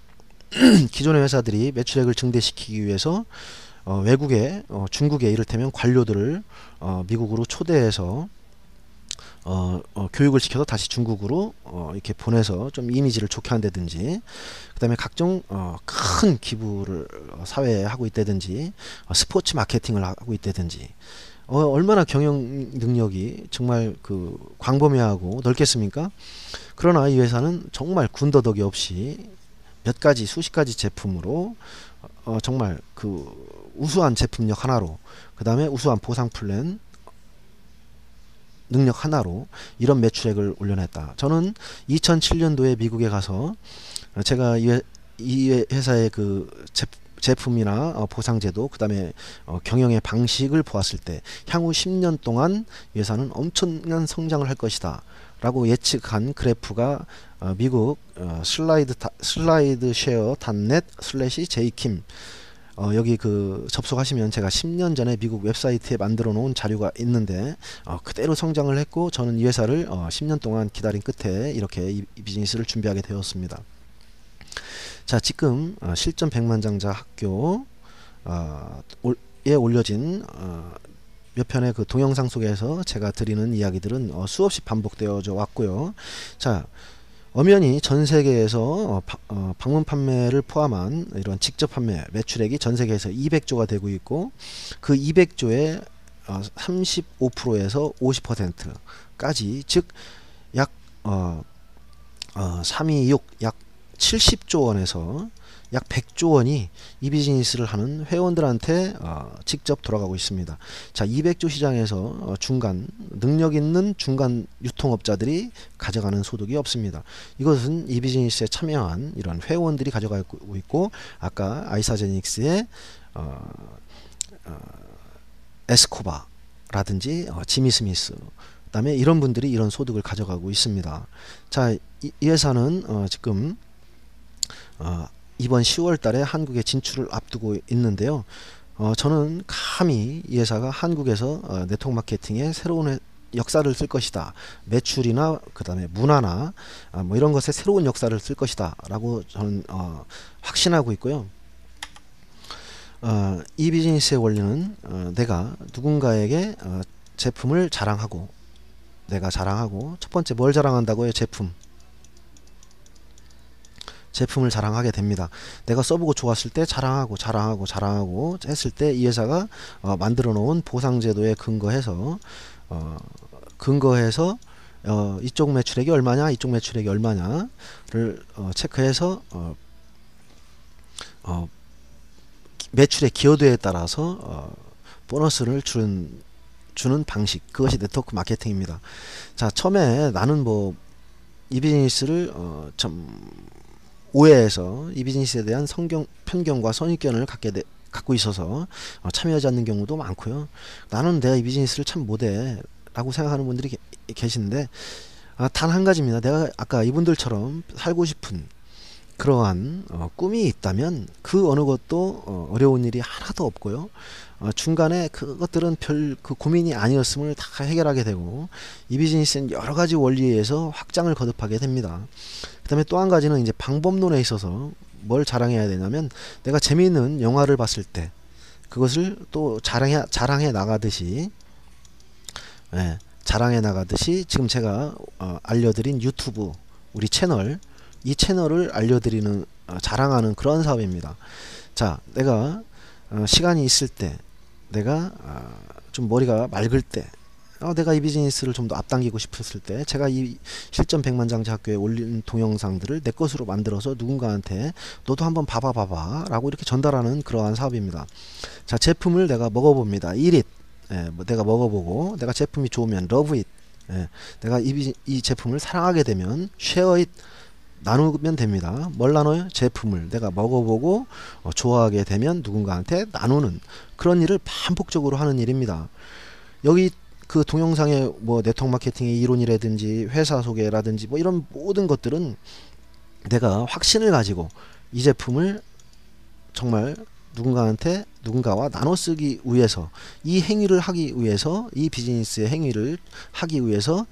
기존의 회사들이 매출액을 증대시키기 위해서 외국에 중국에 이를테면 관료들을 미국으로 초대해서 교육을 시켜서 다시 중국으로 이렇게 보내서 좀 이미지를 좋게 한다든지, 그 다음에 각종 큰 기부를 사회에 하고 있다든지, 스포츠 마케팅을 하고 있다든지, 얼마나 경영 능력이 정말 광범위하고 넓겠습니까? 그러나 이 회사는 정말 군더더기 없이 몇 가지, 수십 가지 제품으로 정말 우수한 제품력 하나로, 그 다음에 우수한 보상 플랜 능력 하나로 이런 매출액을 올려냈다. 저는 2007년도에 미국에 가서 제가 이 회사의 제품이나 보상제도, 그 다음에 경영의 방식을 보았을 때 향후 10년 동안 이 회사는 엄청난 성장을 할 것이다 라고 예측한 그래프가 미국 slideshare.net/jkim 여기 접속하시면 제가 10년 전에 미국 웹사이트에 만들어 놓은 자료가 있는데, 그대로 성장을 했고, 저는 이 회사를 10년 동안 기다린 끝에 이렇게 이 비즈니스를 준비하게 되었습니다. 자, 지금 실전 백만장자 학교에 올려진 몇 편의 동영상 속에서 제가 드리는 이야기들은 수없이 반복되어져 왔고요. 자, 엄연히 전 세계에서 방문 판매를 포함한 이런 직접 판매 매출액이 전 세계에서 200조가 되고 있고, 그 200조의 35%에서 50%까지, 즉 약 326, 약 70조 원에서 약 100조 원이 이 비즈니스를 하는 회원들한테 직접 돌아가고 있습니다. 자, 200조 시장에서 중간 능력 있는 중간 유통업자들이 가져가는 소득이 없습니다. 이것은 이 비즈니스에 참여한 이런 회원들이 가져가고 있고, 아까 아이사제닉스의 에스코바라든지 지미 스미스, 그다음에 이런 분들이 이런 소득을 가져가고 있습니다. 자, 이 회사는 지금 이번 10월 달에 한국에 진출을 앞두고 있는데요. 저는 감히 이 회사가 한국에서 네트워크 마케팅의 새로운 역사를 쓸 것이다. 매출이나 그 다음에 문화나 뭐 이런 것에 새로운 역사를 쓸 것이다 라고 저는 확신하고 있고요. 이 비즈니스의 원리는 내가 누군가에게 제품을 자랑하고, 내가 자랑하고, 첫 번째 뭘 자랑한다고요? 제품을 자랑하게 됩니다. 내가 써보고 좋았을 때 자랑하고 했을 때 이 회사가 만들어 놓은 보상제도에 근거해서 이쪽 매출액이 얼마냐, 이쪽 매출액이 얼마냐를 체크해서 매출의 기여도에 따라서 보너스를 주는 방식, 그것이 네트워크 마케팅입니다. 자, 처음에 나는 뭐 이 비즈니스를 좀 오해해서 이 비즈니스에 대한 편견과 선입견을 갖고 있어서 참여하지 않는 경우도 많고요. 나는 내가 이 비즈니스를 참 못해 라고 생각하는 분들이 계시는데, 단 한 가지입니다. 내가 아까 이분들처럼 살고 싶은 그러한 꿈이 있다면 그 어느 것도 어려운 일이 하나도 없고요. 중간에 그것들은 별 그 고민이 아니었음을 다 해결하게 되고, 이 비즈니스는 여러 가지 원리에서 확장을 거듭하게 됩니다. 그 다음에 또 한 가지는 이제 방법론에 있어서 뭘 자랑해야 되냐면, 내가 재미있는 영화를 봤을 때 그것을 또 자랑해 나가듯이, 지금 제가 알려드린 유튜브 우리 채널, 이 채널을 알려드리는 자랑하는 그런 사업입니다. 자, 내가 시간이 있을 때, 내가 좀 머리가 맑을 때, 내가 이 비즈니스를 좀 더 앞당기고 싶었을 때, 제가 이 실전 백만장자 학교에 올린 동영상들을 내 것으로 만들어서 누군가한테 너도 한번 봐봐 라고 이렇게 전달하는 그러한 사업입니다. 자, 제품을 내가 먹어봅니다. Eat it. 내가 먹어보고, 내가 제품이 좋으면 love it. 내가 이 제품을 사랑하게 되면 share it. 나누면 됩니다. 뭘 나눠요? 제품을 내가 먹어보고 좋아하게 되면 누군가한테 나누는 그런 일을 반복적으로 하는 일입니다. 여기 그 동영상에 뭐 네트워크 마케팅의 이론이라든지 회사 소개라든지 뭐 이런 모든 것들은 내가 확신을 가지고 이 제품을 정말 누군가와 나눠 쓰기 위해서, 이 행위를 하기 위해서, 이 비즈니스의 행위를 하기 위해서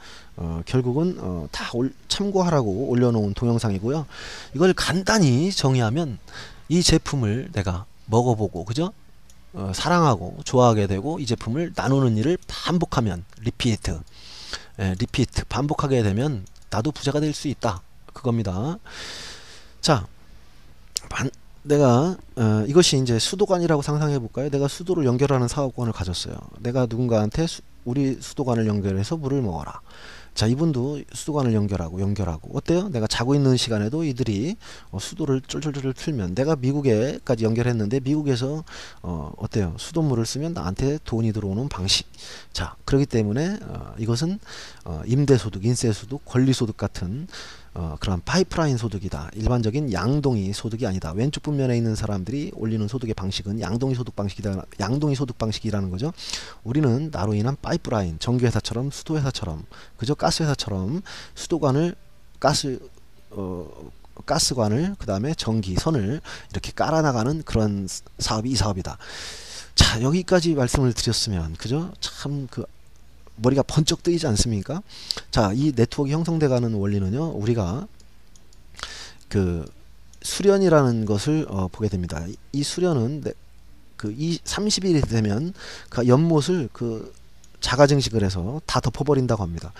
결국은 다 참고하라고 올려놓은 동영상이고요. 이걸 간단히 정의하면, 이 제품을 내가 먹어보고, 그죠? 사랑하고 좋아하게 되고 이 제품을 나누는 일을 반복하면, 리피트 반복하게 되면 나도 부자가 될 수 있다, 그겁니다. 자, 내가 이것이 이제 수도관이라고 상상해 볼까요? 내가 수도를 연결하는 사업권을 가졌어요. 내가 누군가한테 우리 수도관을 연결해서 물을 먹어라. 자, 이분도 수도관을 연결하고 어때요? 내가 자고 있는 시간에도 이들이 수도를 쫄쫄쫄 틀면, 내가 미국에까지 연결했는데 미국에서 어때요? 수돗물을 쓰면 나한테 돈이 들어오는 방식. 자, 그렇기 때문에 이것은 임대소득, 인세소득, 권리소득 같은 그런 파이프라인 소득이다. 일반적인 양동이 소득이 아니다. 왼쪽 분면에 있는 사람들이 올리는 소득의 방식은 양동이 소득 방식이다. 양동이 소득 방식이라는 거죠. 우리는 나로 인한 파이프라인, 전기회사처럼, 수도회사처럼, 그죠? 가스회사처럼 수도관을 가스관을, 그 다음에 전기선을 이렇게 깔아나가는 그런 사업이 이 사업이다. 자, 여기까지 말씀을 드렸으면, 그죠? 참 머리가 번쩍 뜨이지 않습니까? 자, 이 네트워크 형성돼 가는 원리는요, 우리가 그 수련이라는 것을 보게 됩니다. 이 수련은 이 30일이 되면 그 연못을 자가 증식을 해서 다 덮어버린다고 합니다.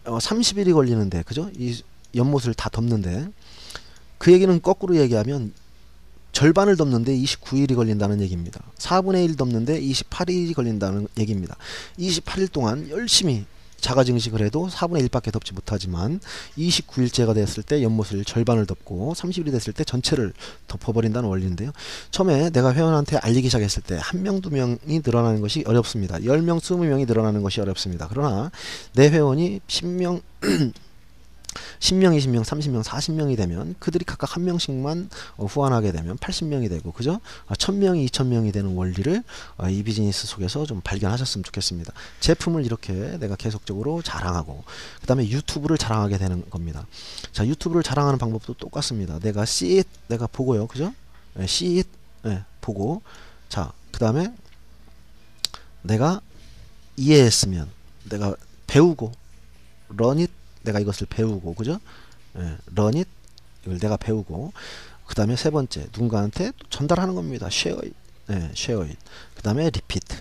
30일이 걸리는데, 그죠? 이 연못을 다 덮는데, 그 얘기는 거꾸로 얘기하면 절반을 덮는데 29일이 걸린다는 얘기입니다. 4분의 1 덮는데 28일이 걸린다는 얘기입니다. 28일 동안 열심히 자가 증식을 해도 4분의 1밖에 덮지 못하지만 29일째가 됐을 때 연못을 절반을 덮고 30일이 됐을 때 전체를 덮어버린다는 원리인데요. 처음에 내가 회원한테 알리기 시작했을 때 1명, 2명이 늘어나는 것이 어렵습니다. 10명, 20명이 늘어나는 것이 어렵습니다. 그러나 내 회원이 10명 10명, 20명, 30명, 40명이 되면 그들이 각각 한 명씩만 후원하게 되면 80명이 되고, 그죠? 1000명이 2000명이 되는 원리를 이 비즈니스 속에서 좀 발견하셨으면 좋겠습니다. 제품을 이렇게 내가 계속적으로 자랑하고, 그 다음에 유튜브를 자랑하게 되는 겁니다. 자, 유튜브를 자랑하는 방법도 똑같습니다. 내가 see it, 내가 보고요, 그죠? see it, 보고, 자, 그 다음에 내가 이해했으면 내가 배우고, learn it, 내가 이것을 배우고, 그죠? learn it, 이걸 내가 배우고, 그 다음에 세 번째, 누군가한테 전달하는 겁니다. share it, share it. 그 다음에 repeat.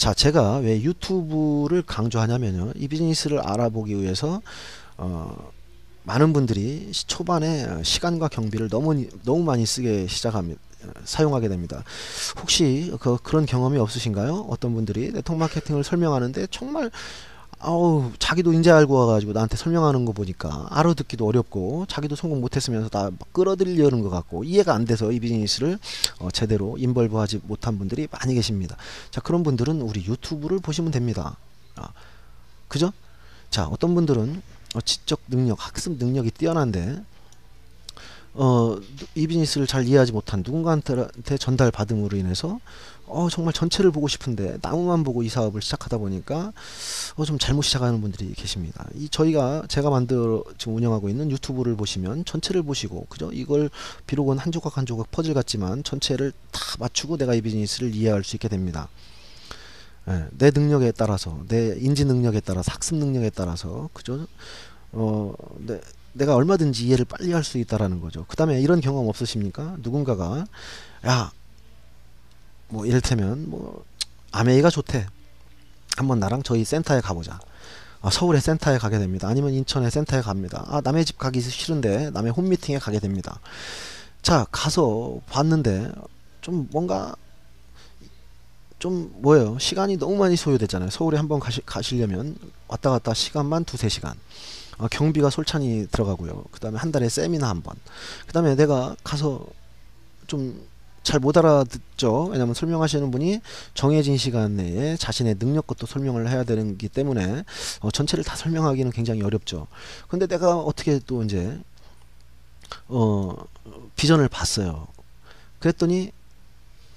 제가 왜 유튜브를 강조하냐면요, 이 비즈니스를 알아보기 위해서 많은 분들이 초반에 시간과 경비를 너무 많이 사용하게 됩니다. 혹시 그런 경험이 없으신가요? 어떤 분들이 네트워크 마케팅을 설명하는데 정말 자기도 인제 알고 와가지고 나한테 설명하는 거 보니까 알아듣기도 어렵고 자기도 성공 못했으면서 다 끌어들이려는 것 같고 이해가 안 돼서 이 비즈니스를 제대로 인벌브하지 못한 분들이 많이 계십니다. 자, 그런 분들은 우리 유튜브를 보시면 됩니다. 그죠? 자, 어떤 분들은 지적 능력, 학습 능력이 뛰어난데 이 비즈니스를 잘 이해하지 못한 누군가한테 전달받음으로 인해서 정말 전체를 보고 싶은데 나무만 보고 이 사업을 시작하다 보니까 좀 잘못 시작하는 분들이 계십니다. 제가 지금 운영하고 있는 유튜브를 보시면 전체를 보시고, 그죠? 이걸 비록은 한 조각 한 조각 퍼즐 같지만 전체를 다 맞추고 내가 이 비즈니스를 이해할 수 있게 됩니다. 내 능력에 따라서, 내 인지 능력에 따라서, 학습 능력에 따라서, 그죠? 내가 얼마든지 이해를 빨리 할 수 있다라는 거죠. 그 다음에 이런 경험 없으십니까? 누군가가 뭐 이를테면 아메이가 좋대, 한번 나랑 저희 센터에 가보자. 서울의 센터에 가게 됩니다. 아니면 인천의 센터에 갑니다. 남의 집 가기 싫은데 남의 홈미팅에 가게 됩니다. 자, 가서 봤는데 뭔가 뭐예요? 시간이 너무 많이 소요됐잖아요. 서울에 한번 가시려면 왔다 갔다 시간만 2-3시간. 경비가 솔찬히 들어가고요. 그 다음에 한 달에 세미나 한 번. 그 다음에 내가 가서 좀 잘 못 알아듣죠. 왜냐면 설명하시는 분이 정해진 시간 내에 자신의 능력껏 또 설명을 해야 되기 때문에 전체를 다 설명하기는 굉장히 어렵죠. 근데 내가 어떻게 또 이제 비전을 봤어요. 그랬더니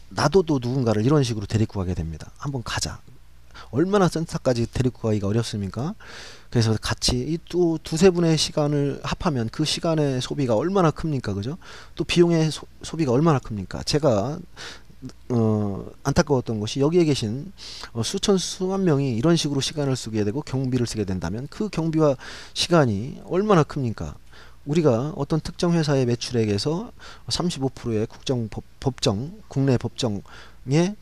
나도 또 누군가를 이런 식으로 데리고 가게 됩니다. 한번 가자. 얼마나 센터까지 데리고 가기가 어렵습니까? 그래서 같이 이 또 2-3분의 시간을 합하면 그 시간의 소비가 얼마나 큽니까? 그죠? 또 비용의 소비가 얼마나 큽니까? 제가 안타까웠던 것이 여기에 계신 수만 명이 이런 식으로 시간을 쓰게 되고 경비를 쓰게 된다면 그 경비와 시간이 얼마나 큽니까? 우리가 어떤 특정 회사의 매출액에서 35%의 국내 법정에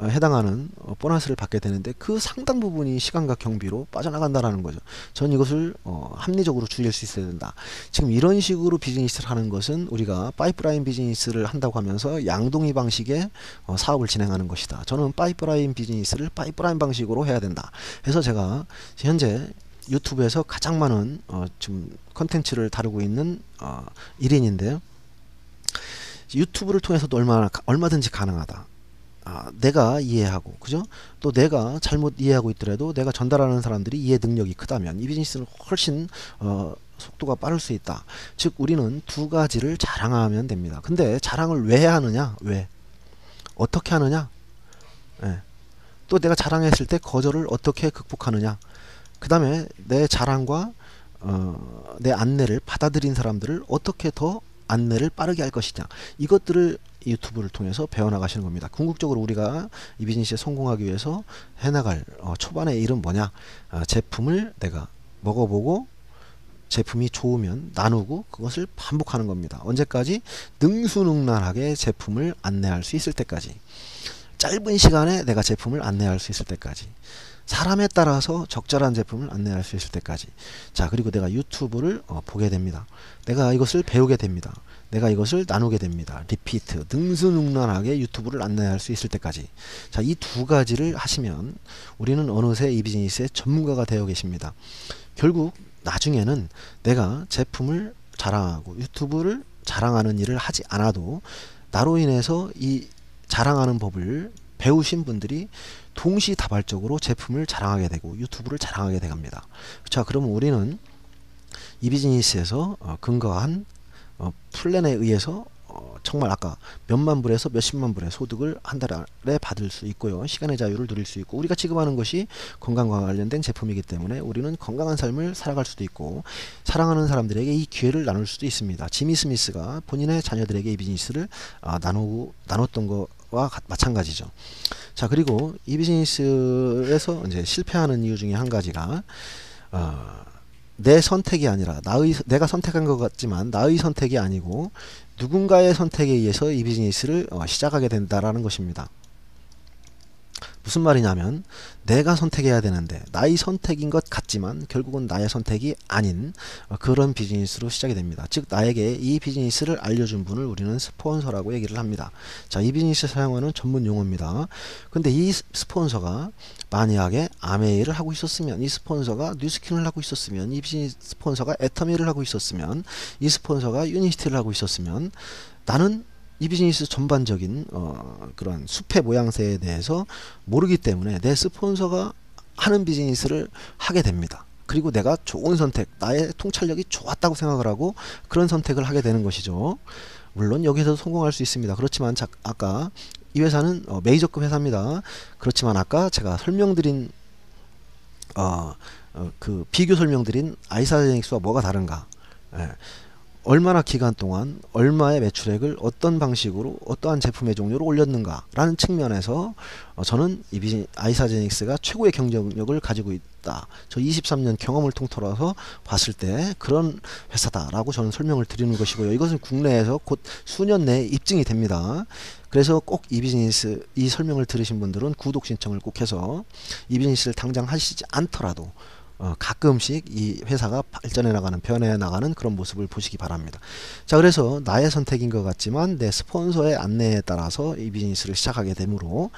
해당하는 보너스를 받게 되는데 그 상당 부분이 시간과 경비로 빠져나간다라는 거죠. 전 이것을 합리적으로 줄일 수 있어야 된다. 지금 이런 식으로 비즈니스를 하는 것은 우리가 파이프라인 비즈니스를 한다고 하면서 양동이 방식의 사업을 진행하는 것이다. 저는 파이프라인 비즈니스를 파이프라인 방식으로 해야 된다. 그래서 제가 현재 유튜브에서 가장 많은 지금 컨텐츠를 다루고 있는 1인인데요. 유튜브를 통해서도 얼마든지 가능하다. 내가 이해하고, 그죠? 또 내가 잘못 이해하고 있더라도 내가 전달하는 사람들이 이해 능력이 크다면 이 비즈니스는 훨씬 속도가 빠를 수 있다. 즉 우리는 두 가지를 자랑하면 됩니다. 근데 자랑을 왜 하느냐? 왜? 어떻게 하느냐? 또 내가 자랑했을 때 거절을 어떻게 극복하느냐? 그 다음에 내 자랑과 내 안내를 받아들인 사람들을 어떻게 더 안내를 빠르게 할 것이냐, 이것들을 유튜브를 통해서 배워나가시는 겁니다. 궁극적으로 우리가 이 비즈니스에 성공하기 위해서 해나갈 초반의 일은 뭐냐? 제품을 내가 먹어보고 제품이 좋으면 나누고 그것을 반복하는 겁니다. 언제까지? 능수능란하게 제품을 안내할 수 있을 때까지, 짧은 시간에 내가 제품을 안내할 수 있을 때까지. 사람에 따라서 적절한 제품을 안내할 수 있을 때까지. 자, 그리고 내가 유튜브를 보게 됩니다. 내가 이것을 배우게 됩니다. 내가 이것을 나누게 됩니다. 리피트, 능수능란하게 유튜브를 안내할 수 있을 때까지. 자, 이 두 가지를 하시면 우리는 어느새 이 비즈니스의 전문가가 되어 계십니다. 결국 나중에는 내가 제품을 자랑하고 유튜브를 자랑하는 일을 하지 않아도 나로 인해서 이 자랑하는 법을 배우신 분들이 동시다발적으로 제품을 자랑하게 되고 유튜브를 자랑하게 돼갑니다. 자, 그러면 우리는 이 비즈니스에서 근거한 플랜에 의해서 정말 아까 몇만 불에서 몇십만 불의 소득을 한 달에 받을 수 있고요. 시간의 자유를 누릴 수 있고, 우리가 지급하는 것이 건강과 관련된 제품이기 때문에 우리는 건강한 삶을 살아갈 수도 있고, 사랑하는 사람들에게 이 기회를 나눌 수도 있습니다. 지미 스미스가 본인의 자녀들에게 이 비즈니스를 나눴던 것과 마찬가지죠. 자, 그리고 이 비즈니스에서 이제 실패하는 이유 중에 한 가지가 내 선택이 아니라 내가 선택한 것 같지만 나의 선택이 아니고 누군가의 선택에 의해서 이 비즈니스를 시작하게 된다라는 것입니다. 무슨 말이냐면 내가 선택해야 되는데 나의 선택인 것 같지만 결국은 나의 선택이 아닌 그런 비즈니스로 시작이 됩니다. 즉 나에게 이 비즈니스를 알려준 분을 우리는 스폰서라고 얘기를 합니다. 자, 이 비즈니스 사용하는 전문 용어입니다. 근데 이 스폰서가 만약에 아메이를 하고 있었으면, 이 스폰서가 뉴스킨을 하고 있었으면, 이 비즈니스 스폰서가 애터미를 하고 있었으면, 이 스폰서가 유니스티를 하고 있었으면, 나는 이 비즈니스 전반적인 그런 수폐 모양새에 대해서 모르기 때문에 내 스폰서가 하는 비즈니스를 하게 됩니다. 그리고 내가 좋은 선택, 나의 통찰력이 좋았다고 생각을 하고 그런 선택을 하게 되는 것이죠. 물론 여기서 성공할 수 있습니다. 그렇지만 아까 이 회사는 메이저급 회사입니다. 그렇지만 아까 제가 설명드린 그 비교 설명드린 아이사제닉스와 뭐가 다른가? 예. 얼마나 기간 동안 얼마의 매출액을 어떤 방식으로 어떠한 제품의 종류로 올렸는가 라는 측면에서 저는 이 아이사제닉스가 최고의 경쟁력을 가지고 있다. 저 23년 경험을 통틀어서 봤을 때 그런 회사다라고 저는 설명을 드리는 것이고요. 이것은 국내에서 곧 수년 내에 입증이 됩니다. 그래서 꼭 이 설명을 들으신 분들은 구독 신청을 꼭 해서 이 비즈니스를 당장 하시지 않더라도 가끔씩 이 회사가 발전해 나가는, 변해 나가는 그런 모습을 보시기 바랍니다. 자, 그래서 나의 선택인 것 같지만 내 스폰서의 안내에 따라서 이 비즈니스를 시작하게 되므로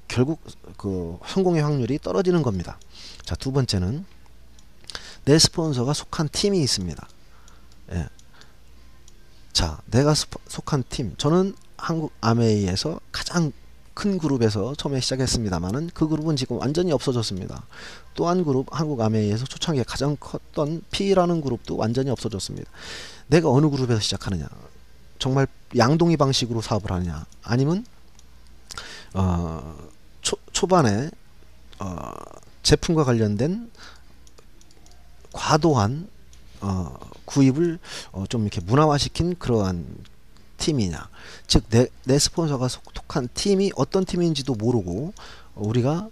결국 그 성공의 확률이 떨어지는 겁니다. 자, 두 번째는 내 스폰서가 속한 팀이 있습니다. 예. 자, 내가 속한 팀, 저는 한국 아메이에서 가장 큰 그룹에서 처음에 시작했습니다만은 그 그룹은 지금 완전히 없어졌습니다. 또 한 그룹, 한국 아메이에서 초창기에 가장 컸던 P라는 그룹도 완전히 없어졌습니다. 내가 어느 그룹에서 시작하느냐, 정말 양동이 방식으로 사업을 하느냐, 아니면 초반에 제품과 관련된 과도한 구입을 좀 이렇게 문화화시킨 그러한 팀이냐, 즉 내 스폰서가 속한 팀이 어떤 팀인지도 모르고 우리가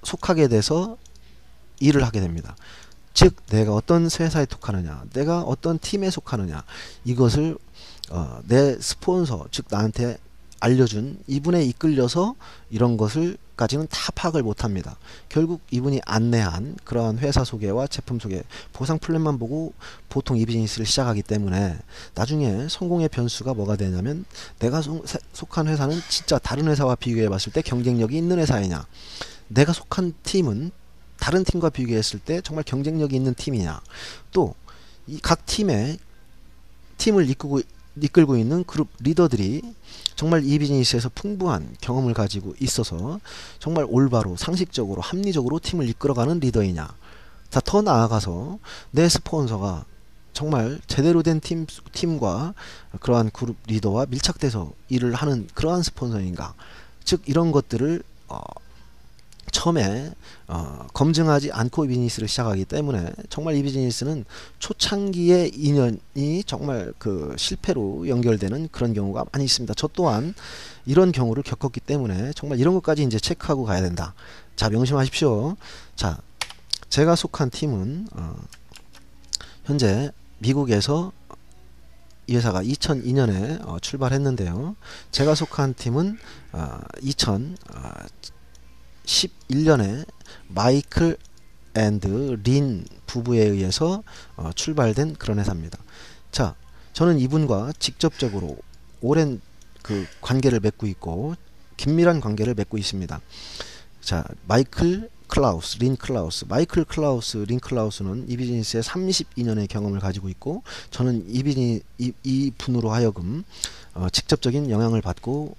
속하게 돼서 일을 하게 됩니다. 즉 내가 어떤 회사에 속하느냐, 내가 어떤 팀에 속하느냐, 이것을 내 스폰서, 즉 나한테 알려준 이분에 이끌려서 이런 것을 까지는 다 파악을 못합니다. 결국 이분이 안내한 그러한 회사 소개와 제품 소개, 보상 플랜만 보고 보통 이 비즈니스를 시작하기 때문에 나중에 성공의 변수가 뭐가 되냐면 내가 속한 회사는 진짜 다른 회사와 비교해 봤을 때 경쟁력이 있는 회사이냐, 내가 속한 팀은 다른 팀과 비교했을 때 정말 경쟁력이 있는 팀이냐, 또 이 각 팀을 이끌고 있는 그룹 리더들이 정말 이 비즈니스에서 풍부한 경험을 가지고 있어서 정말 올바로 상식적으로 합리적으로 팀을 이끌어가는 리더이냐, 더 나아가서 내 스폰서가 정말 제대로 된 팀과 그러한 그룹 리더와 밀착돼서 일을 하는 그러한 스폰서인가, 즉 이런 것들을 처음에 검증하지 않고 이 비즈니스를 시작하기 때문에 정말 이 비즈니스는 초창기의 인연이 정말 그 실패로 연결되는 그런 경우가 많이 있습니다. 저 또한 이런 경우를 겪었기 때문에 정말 이런 것까지 이제 체크하고 가야 된다. 자, 명심하십시오. 자, 제가 속한 팀은 현재 미국에서 이 회사가 2002년에 출발했는데요. 제가 속한 팀은 2011년에 마이클 앤드 린 부부에 의해서 출발된 그런 회사입니다. 자, 저는 이분과 직접적으로 오랜 그 관계를 맺고 있고 긴밀한 관계를 맺고 있습니다. 자, 마이클 클라우스, 린 클라우스, 마이클 클라우스, 린 클라우스는 이 비즈니스에 32년의 경험을 가지고 있고, 저는 이 분으로 하여금 직접적인 영향을 받고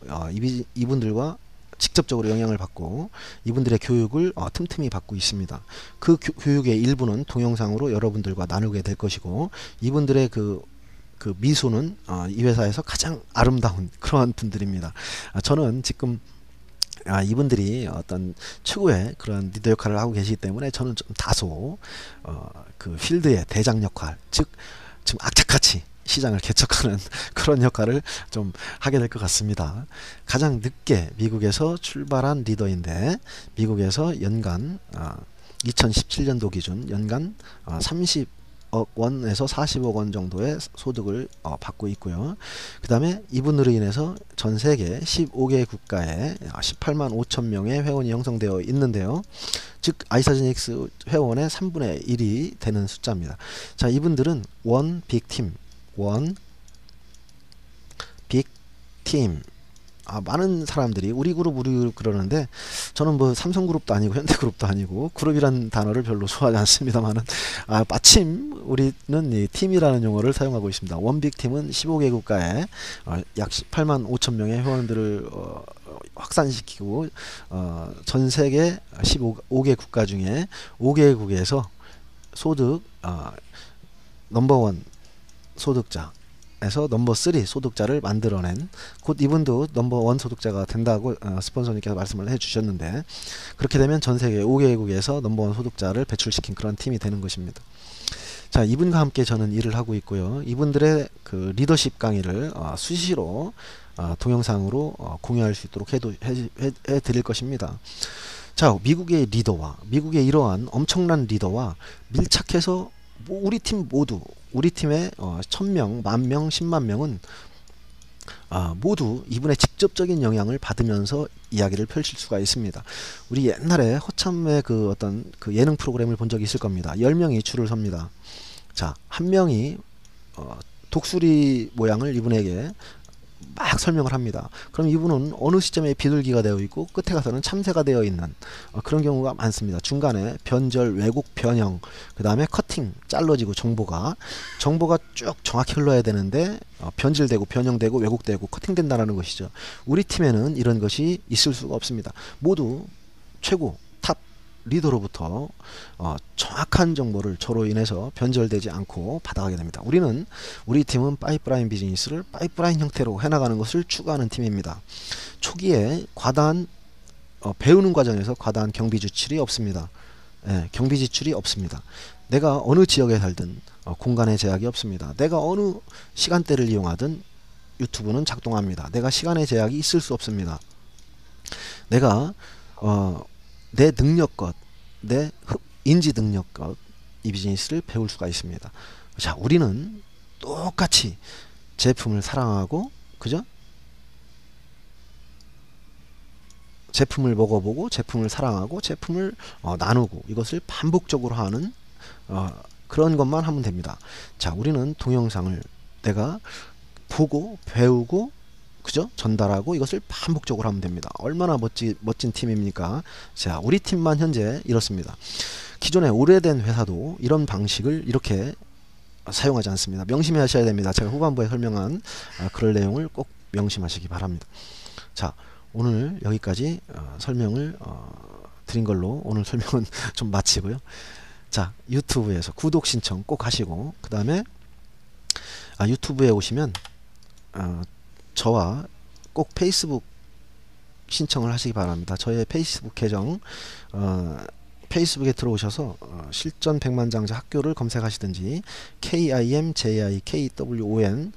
이분들과 직접적으로 영향을 받고 이분들의 교육을 틈틈이 받고 있습니다. 그 교육의 일부는 동영상으로 여러분들과 나누게 될 것이고, 이분들의 그 미소는 이 회사에서 가장 아름다운 그러한 분들입니다. 저는 지금 이분들이 어떤 최고의 그런 리더 역할을 하고 계시기 때문에 저는 좀 다소 그 필드의 대장 역할, 즉 지금 악착같이 시장을 개척하는 그런 역할을 좀 하게 될 것 같습니다. 가장 늦게 미국에서 출발한 리더인데, 미국에서 연간 2017년도 기준 연간 30억 원에서 40억 원 정도의 소득을 받고 있고요. 그 다음에 이분으로 인해서 전 세계 15개 국가에 18만 5천 명의 회원이 형성되어 있는데요. 즉 아이사제닉스 회원의 3분의 1이 되는 숫자입니다. 자, 이분들은 원 빅팀, 원 빅팀, 많은 사람들이 우리 그룹 그러는데, 저는 뭐 삼성그룹도 아니고 현대그룹도 아니고 그룹이란 단어를 별로 좋아하지 않습니다만은 마침 우리는 이 팀이라는 용어를 사용하고 있습니다. 원빅팀은 15개 국가에 약 18만 5천 명의 회원들을 확산시키고 전 세계 15개 국가 중에 5개국에서 소득 넘버원 소득자 에서 넘버 3 소득자를 만들어낸, 곧 이분도 넘버 1 소득자가 된다고 스폰서님께서 말씀을 해주셨는데, 그렇게 되면 전세계 5개국에서 넘버 1 소득자를 배출시킨 그런 팀이 되는 것입니다. 자, 이분과 함께 저는 일을 하고 있고요. 이분들의 그 리더십 강의를 수시로 동영상으로 공유할 수 있도록 해드릴 것입니다. 자, 미국의 리더와, 미국의 이러한 엄청난 리더와 밀착해서 우리 팀 모두, 우리 팀의 1000명, 10,000명, 10만 명은 모두 이분의 직접적인 영향을 받으면서 이야기를 펼칠 수가 있습니다. 우리 옛날에 허참의 그 어떤 그 예능 프로그램을 본 적이 있을 겁니다. 10명이 줄을 섭니다. 자, 한 명이 독수리 모양을 이분에게 막 설명을 합니다. 그럼 이분은 어느 시점에 비둘기가 되어 있고 끝에 가서는 참새가 되어 있는 그런 경우가 많습니다. 중간에 변절, 왜곡, 변형, 그 다음에 커팅, 잘라지고 정보가 쭉 정확히 흘러야 되는데 변질되고 변형되고 왜곡되고 커팅된다는 것이죠. 우리 팀에는 이런 것이 있을 수가 없습니다. 모두 최고 탑 리더로부터 정확한 정보를 저로 인해서 변절되지 않고 받아가게 됩니다. 우리 팀은 파이프라인 비즈니스를 파이프라인 형태로 해나가는 것을 추구하는 팀입니다. 초기에 과다한 배우는 과정에서 과다한 경비 지출이 없습니다. 경비 지출이 없습니다. 내가 어느 지역에 살든 공간의 제약이 없습니다. 내가 어느 시간대를 이용하든 유튜브는 작동합니다. 내가 시간의 제약이 있을 수 없습니다. 내가 내 능력껏, 내 인지 능력껏 이 비즈니스를 배울 수가 있습니다. 자, 우리는 똑같이 제품을 사랑하고, 그죠? 제품을 먹어보고, 제품을 사랑하고, 제품을 나누고, 이것을 반복적으로 하는 그런 것만 하면 됩니다. 자, 우리는 동영상을 내가 보고 배우고, 그죠? 전달하고 이것을 반복적으로 하면 됩니다. 얼마나 멋진 팀입니까? 자, 우리 팀만 현재 이렇습니다. 기존에 오래된 회사도 이런 방식을 이렇게 사용하지 않습니다. 명심하셔야 됩니다. 제가 후반부에 설명한 그럴 내용을 꼭 명심하시기 바랍니다. 자, 오늘 여기까지 설명을 드린 걸로 오늘 설명은 좀 마치고요. 자, 유튜브에서 구독 신청 꼭 하시고, 그 다음에 유튜브에 오시면 저와 꼭 페이스북 신청을 하시기 바랍니다. 저의 페이스북 계정 페이스북에 들어오셔서 실전 백만장자 학교를 검색하시든지 KIMJIKWON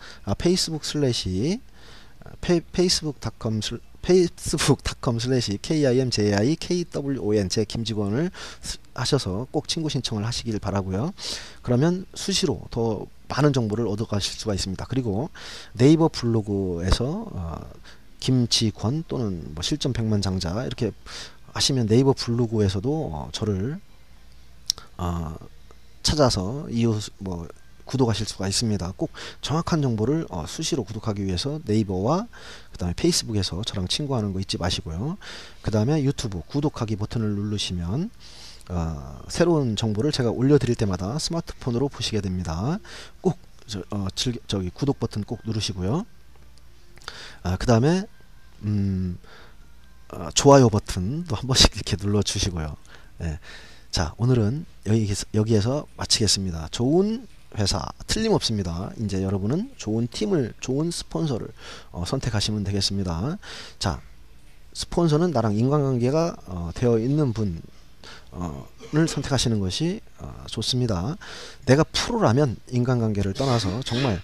facebook.com/KIMJIKWON 제 김직원을 하셔서 꼭 친구 신청을 하시길 바라고요. 그러면 수시로 더 많은 정보를 얻어가실 수가 있습니다. 그리고 네이버 블로그에서 김직원 또는 뭐 실전 백만장자 이렇게 하시면 네이버 블로그에서도 저를 찾아서 이웃 구독하실 수가 있습니다. 꼭 정확한 정보를 수시로 구독하기 위해서 네이버와 그 다음에 페이스북에서 저랑 친구하는 거 잊지 마시고요. 그 다음에 유튜브 구독하기 버튼을 누르시면 새로운 정보를 제가 올려드릴 때마다 스마트폰으로 보시게 됩니다. 꼭 저기 구독 버튼 꼭 누르시고요. 그 다음에 좋아요 버튼도 한 번씩 이렇게 눌러 주시고요. 네. 자, 오늘은 여기에서 마치겠습니다. 좋은 회사 틀림없습니다. 이제 여러분은 좋은 팀을, 좋은 스폰서를 선택하시면 되겠습니다. 자, 스폰서는 나랑 인간관계가 되어 있는 분을 선택하시는 것이 좋습니다. 내가 프로라면 인간관계를 떠나서 정말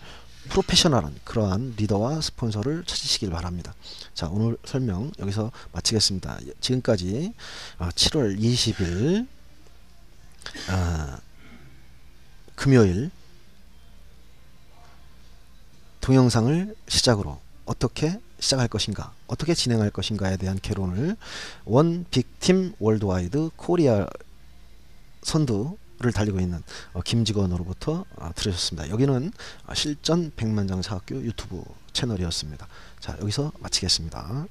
프로페셔널한 그러한 리더와 스폰서를 찾으시길 바랍니다. 자, 오늘 설명 여기서 마치겠습니다. 지금까지 7월 20일 금요일 동영상을 시작으로 어떻게 시작할 것인가, 어떻게 진행할 것인가에 대한 개론을 원 빅팀 월드와이드 코리아 선두를 달리고 있는 김직원으로부터 들으셨습니다. 여기는 실전 백만장사학교 유튜브 채널이었습니다. 자, 여기서 마치겠습니다.